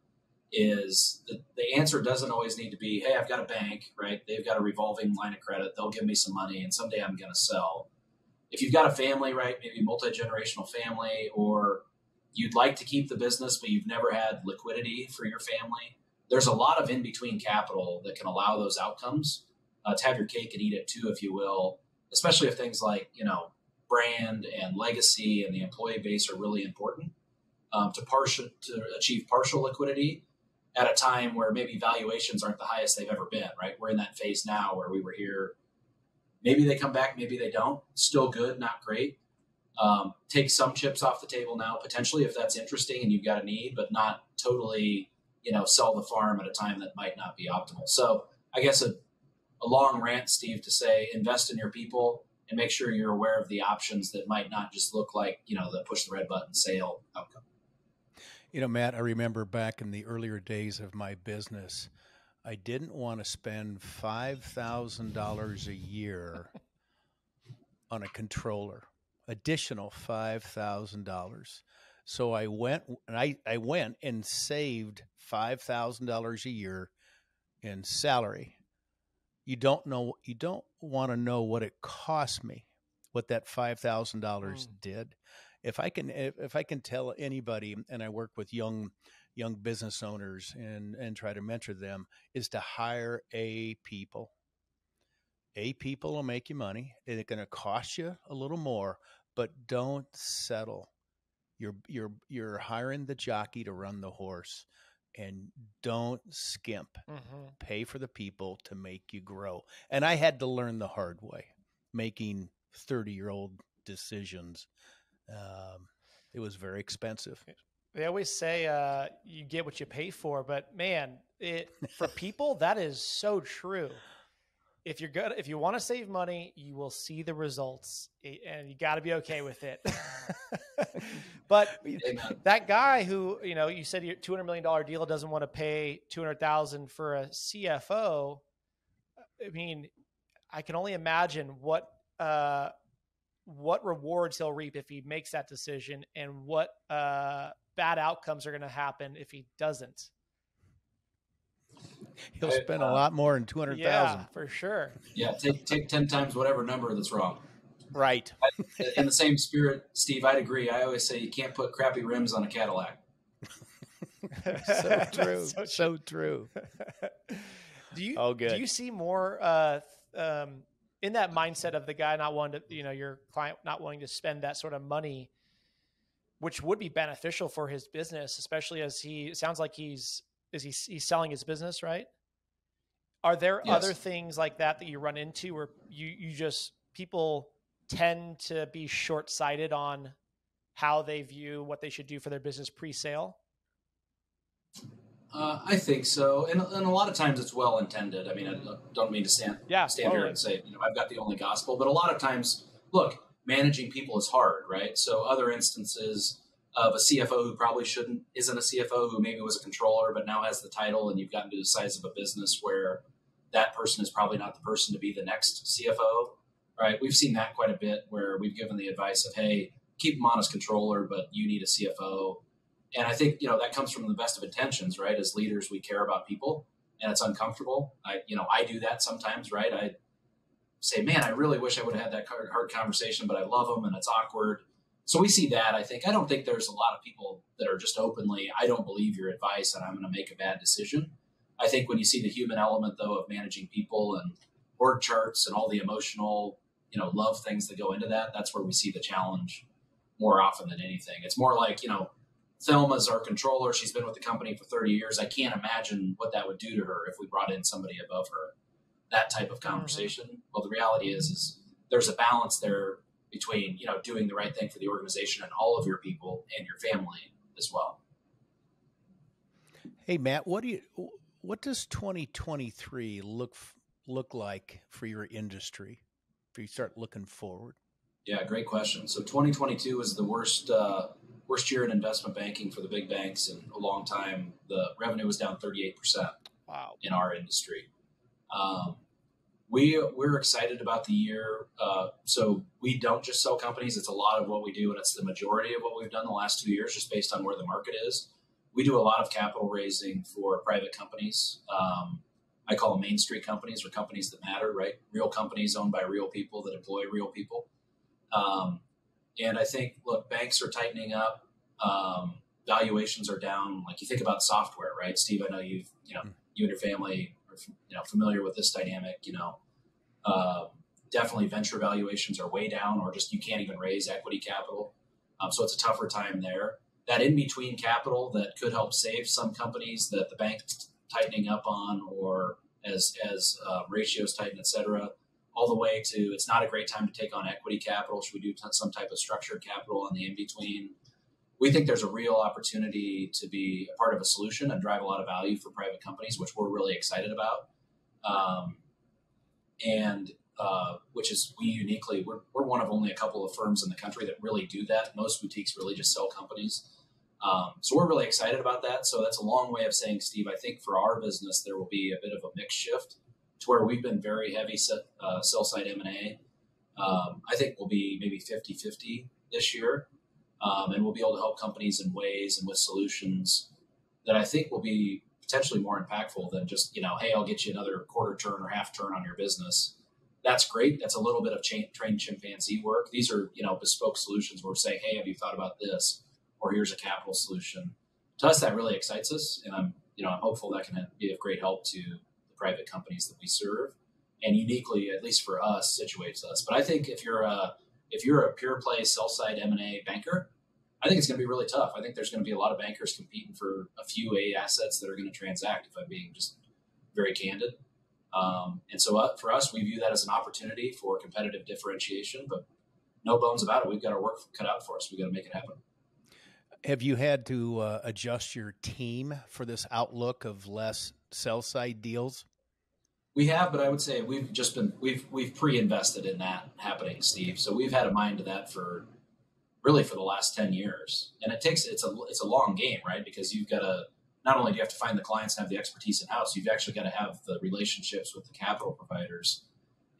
is that the answer doesn't always need to be, hey, I've got a bank, right? They've got a revolving line of credit. They'll give me some money and someday I'm going to sell. If you've got a family, right, maybe a multi-generational family, or you'd like to keep the business, but you've never had liquidity for your family, there's a lot of in-between capital that can allow those outcomes to have your cake and eat it too, if you will, especially if things like, brand and legacy and the employee base are really important to achieve partial liquidity at a time where maybe valuations aren't the highest they've ever been, right? We're in that phase now where we were here. Maybe they come back, maybe they don't. Still good, not great. Take some chips off the table now, potentially, if that's interesting and you've got a need, but not totally, sell the farm at a time that might not be optimal. So I guess a long rant, Steve, to say invest in your people and make sure you're aware of the options that might not just look like, the push the red button sale outcome. Matt, I remember back in the earlier days of my business, I didn't want to spend $5,000 a year on a controller, additional $5,000. So I went and saved $5,000 a year in salary. You don't want to know what it cost me, what that $5,000 did. If I can tell anybody, and I work with young business owners and try to mentor them, is to hire A people. A people will make you money. It's going to cost you a little more, but don't settle. You're hiring the jockey to run the horse. and don't skimp. Pay for the people to make you grow. And I had to learn the hard way, making 30-year-old decisions. It was very expensive. They always say you get what you pay for, but man, for people, that is so true. If you want to save money, you will see the results, and you got to be okay with it. But that guy who, you said your $200 million deal doesn't want to pay $200,000 for a CFO. I mean, I can only imagine what rewards he'll reap if he makes that decision, and what bad outcomes are going to happen if he doesn't. He'll spend a lot more than 200,000. Yeah, for sure. Yeah, take 10 times whatever number that's wrong. Right. In the same spirit, Steve, I'd agree. I always say you can't put crappy rims on a Cadillac. So true. So true. Do you see more in that mindset of the guy not wanting to, your client not wanting to spend that sort of money, which would be beneficial for his business, especially as it sounds like he's selling his business, right? Are there other things like that you run into where you just, people tend to be short-sighted on how they view what they should do for their business pre-sale? I think so. And a lot of times it's well-intended. I mean, I don't mean to stand here and say, I've got the only gospel, but a lot of times, look, managing people is hard, right? So other instances of a CFO who probably isn't a CFO, who maybe was a controller, but now has the title, and you've gotten to the size of a business where that person is probably not the person to be the next CFO, right? We've seen that quite a bit, where we've given the advice of, hey, keep him on as controller, but you need a CFO. And I think, that comes from the best of intentions, right? As leaders, we care about people, and it's uncomfortable. I do that sometimes, right? I say, man, I really wish I would have had that hard conversation, but I love them and it's awkward. So we see that. I don't think there's a lot of people that are just openly, I don't believe your advice and I'm going to make a bad decision. I think when you see the human element, though, of managing people and org charts and all the emotional, love things that go into that, that's where we see the challenge more often than anything. It's more like, Thelma's our controller. She's been with the company for 30 years. I can't imagine what that would do to her if we brought in somebody above her. That type of conversation. Mm-hmm. Well, the reality is there's a balance there between, doing the right thing for the organization and all of your people and your family as well. Hey, Matt, what does 2023 look like for your industry if you start looking forward? Yeah, great question. So 2022 is the worst year in investment banking for the big banks in a long time. The revenue was down 38%. Wow. In our industry. We're excited about the year. So we don't just sell companies. It's a lot of what we do, and it's the majority of what we've done the last 2 years, just based on where the market is. We do a lot of capital raising for private companies. I call them Main Street companies, or companies that matter, right? Real companies owned by real people that employ real people. And I think, look, banks are tightening up. Valuations are down. Like, you think about software, right? Steve, I know you and your family are familiar with this dynamic. Definitely venture valuations are way down, or just you can't even raise equity capital. So it's a tougher time there. That in-between capital that could help save some companies that the bank's tightening up on, or as ratios tighten, et cetera, all the way to it's not a great time to take on equity capital. Should we do some type of structured capital on the in-between? We think there's a real opportunity to be a part of a solution and drive a lot of value for private companies, which we're really excited about. Which is we're one of only a couple of firms in the country that really do that. Most boutiques really just sell companies. So we're really excited about that. So that's a long way of saying, Steve, I think for our business, there will be a bit of a mix shift to where we've been very heavy sell-side M&A. I think we'll be maybe 50-50 this year. And we'll be able to help companies in ways and with solutions that I think will be potentially more impactful than just, hey, I'll get you another quarter turn or half turn on your business. That's great. That's a little bit of trained chimpanzee work. These are, bespoke solutions where we're saying, hey, have you thought about this? Or here's a capital solution. To us, that really excites us. And I'm hopeful that can be of great help to the private companies that we serve, and uniquely, at least for us, situates us. But I think if you're a pure play sell side M&A banker, I think it's going to be really tough. I think there's going to be a lot of bankers competing for a few A assets that are going to transact, if I'm being just very candid. And so for us, we view that as an opportunity for competitive differentiation, but no bones about it. We've got our work cut out for us. We've got to make it happen. Have you had to adjust your team for this outlook of less sell side deals? We have, but I would say we've pre-invested in that happening, Steve. So we've had a mind to that for the last 10 years. And it's a long game, right? Because you've got to, not only do you have to find the clients and have the expertise in house, you've actually got to have the relationships with the capital providers.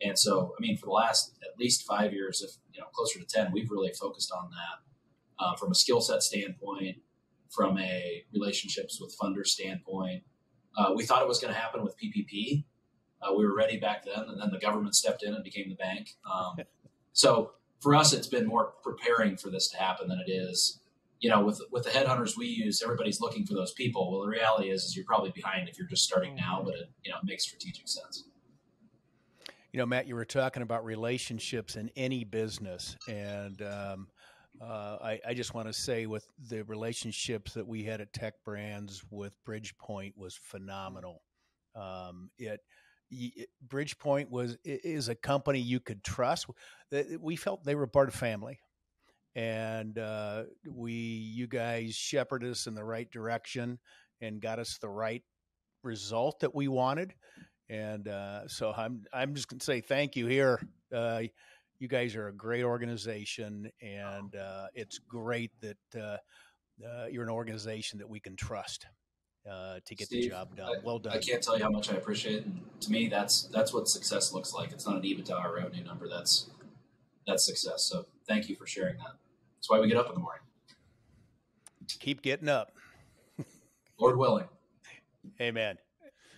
And so, I mean, for the last at least 5 years, if closer to 10, we've really focused on that from a skill set standpoint, from a relationships with funder standpoint. We thought it was going to happen with PPP. We were ready back then, and then the government stepped in and became the bank. So for us, it's been more preparing for this to happen than it is, with the headhunters we use, everybody's looking for those people. Well, the reality is you're probably behind if you're just starting now, but it makes strategic sense. Matt, you were talking about relationships in any business, and I just want to say with the relationships that we had at Tech Brands with Bridgepoint was phenomenal. Bridgepoint is a company you could trust. We felt they were part of family, and you guys shepherded us in the right direction and got us the right result that we wanted. And so I'm just going to say thank you here. You guys are a great organization, and it's great that you're an organization that we can trust to get Steve, the job done. Well done. I can't tell you how much I appreciate it. And to me, that's what success looks like. It's not an EBITDA or revenue number. That's success. So thank you for sharing that. That's why we get up in the morning. Keep getting up. Lord willing. Amen.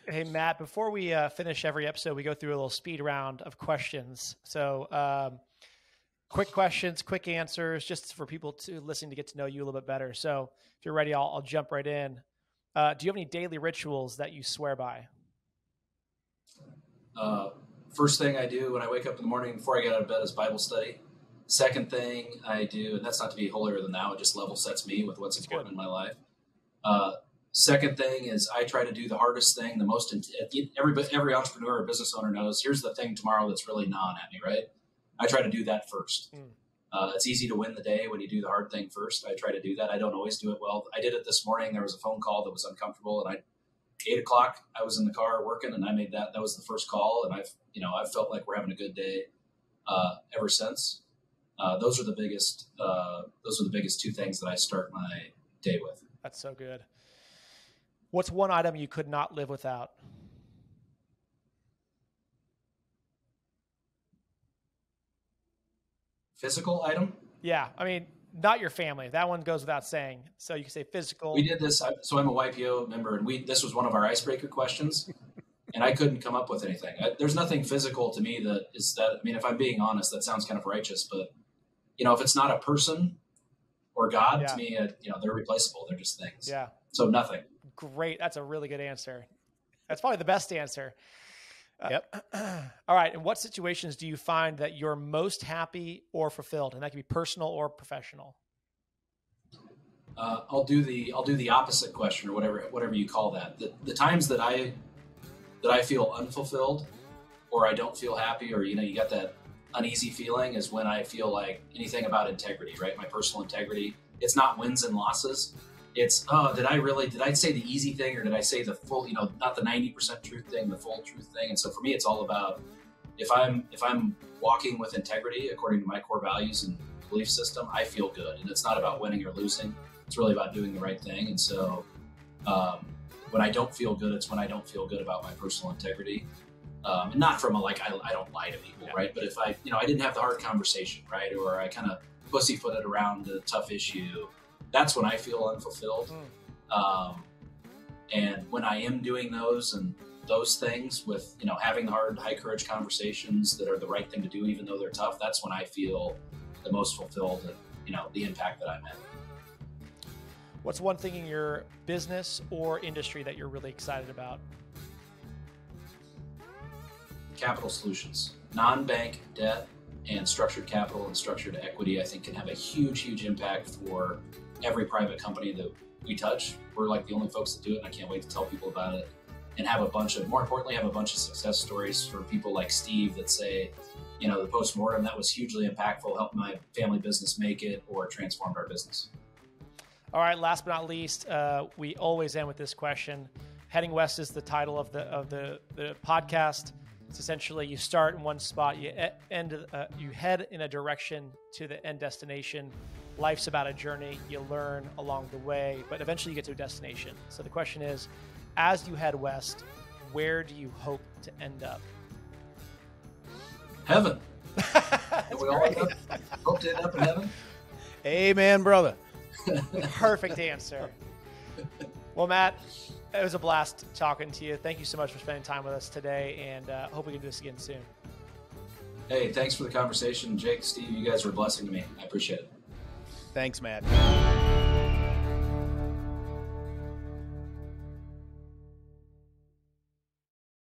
Hey, Matt, before we finish every episode, we go through a little speed round of questions. So quick questions, quick answers, just for people listening to get to know you a little bit better. So if you're ready, I'll jump right in. Do you have any daily rituals that you swear by? First thing I do when I wake up in the morning before I get out of bed is Bible study. Second thing I do, and that's not to be holier than thou, it just level sets me with what's important in my life. Second thing is I try to do the hardest thing, the most, every entrepreneur or business owner knows, here's the thing tomorrow that's really gnawing at me, right? I try to do that first. It's easy to win the day when you do the hard thing first. I try to do that. I don't always do it well. I did it this morning. There was a phone call that was uncomfortable, and 8 o'clock, I was in the car working, and I made that was the first call. And I've felt like we're having a good day ever since. Those are the biggest two things that I start my day with. That's so good. What's one item you could not live without? Physical item? Yeah. I mean, not your family. That one goes without saying. So you can say physical. We did this. So I'm a YPO member, and this was one of our icebreaker questions, and I couldn't come up with anything. There's nothing physical to me that is that. I mean, if I'm being honest, that sounds kind of righteous, but if it's not a person or God, to me, they're replaceable. They're just things. Yeah. So nothing. Great. That's a really good answer. That's probably the best answer. Yep. All right. In what situations do you find that you're most happy or fulfilled? And that can be personal or professional. I'll do the opposite question, or whatever you call that. The times that I feel unfulfilled, or I don't feel happy, or you got that uneasy feeling, is when I feel like anything about integrity, right? My personal integrity. It's not wins and losses. It's, did I say the easy thing, or did I say the full, not the 90% truth thing, the full truth thing? And so for me, it's all about, if I'm walking with integrity according to my core values and belief system, I feel good. And it's not about winning or losing. It's really about doing the right thing. And so when I don't feel good, it's when I don't feel good about my personal integrity. And not from I don't lie to people, right? But if I didn't have the hard conversation, right? Or I kind of pussyfooted around a tough issue, that's when I feel unfulfilled. And when I am doing those things with, having the hard, high courage conversations that are the right thing to do, even though they're tough, that's when I feel the most fulfilled and, the impact that I'm having. What's one thing in your business or industry that you're really excited about? Capital solutions, non-bank debt, and structured capital and structured equity, I think, can have a huge, huge impact for every private company that we touch. We're like the only folks that do it, and I can't wait to tell people about it. And more importantly, have a bunch of success stories for people like Steve that say, you know, the postmortem, that was hugely impactful, helped my family business make it, or transformed our business. All right, last but not least, we always end with this question. Heading West is the title of the podcast. It's essentially you start in one spot, you head in a direction to the end destination. Life's about a journey. You learn along the way, but eventually you get to a destination. So the question is, as you head west, where do you hope to end up? Heaven. We all hope to end up in heaven? Amen, brother. Perfect answer. Well, Matt, it was a blast talking to you. Thank you so much for spending time with us today, and hope we can do this again soon. Hey, thanks for the conversation. Jake, Steve, you guys were a blessing to me. I appreciate it. Thanks, Matt.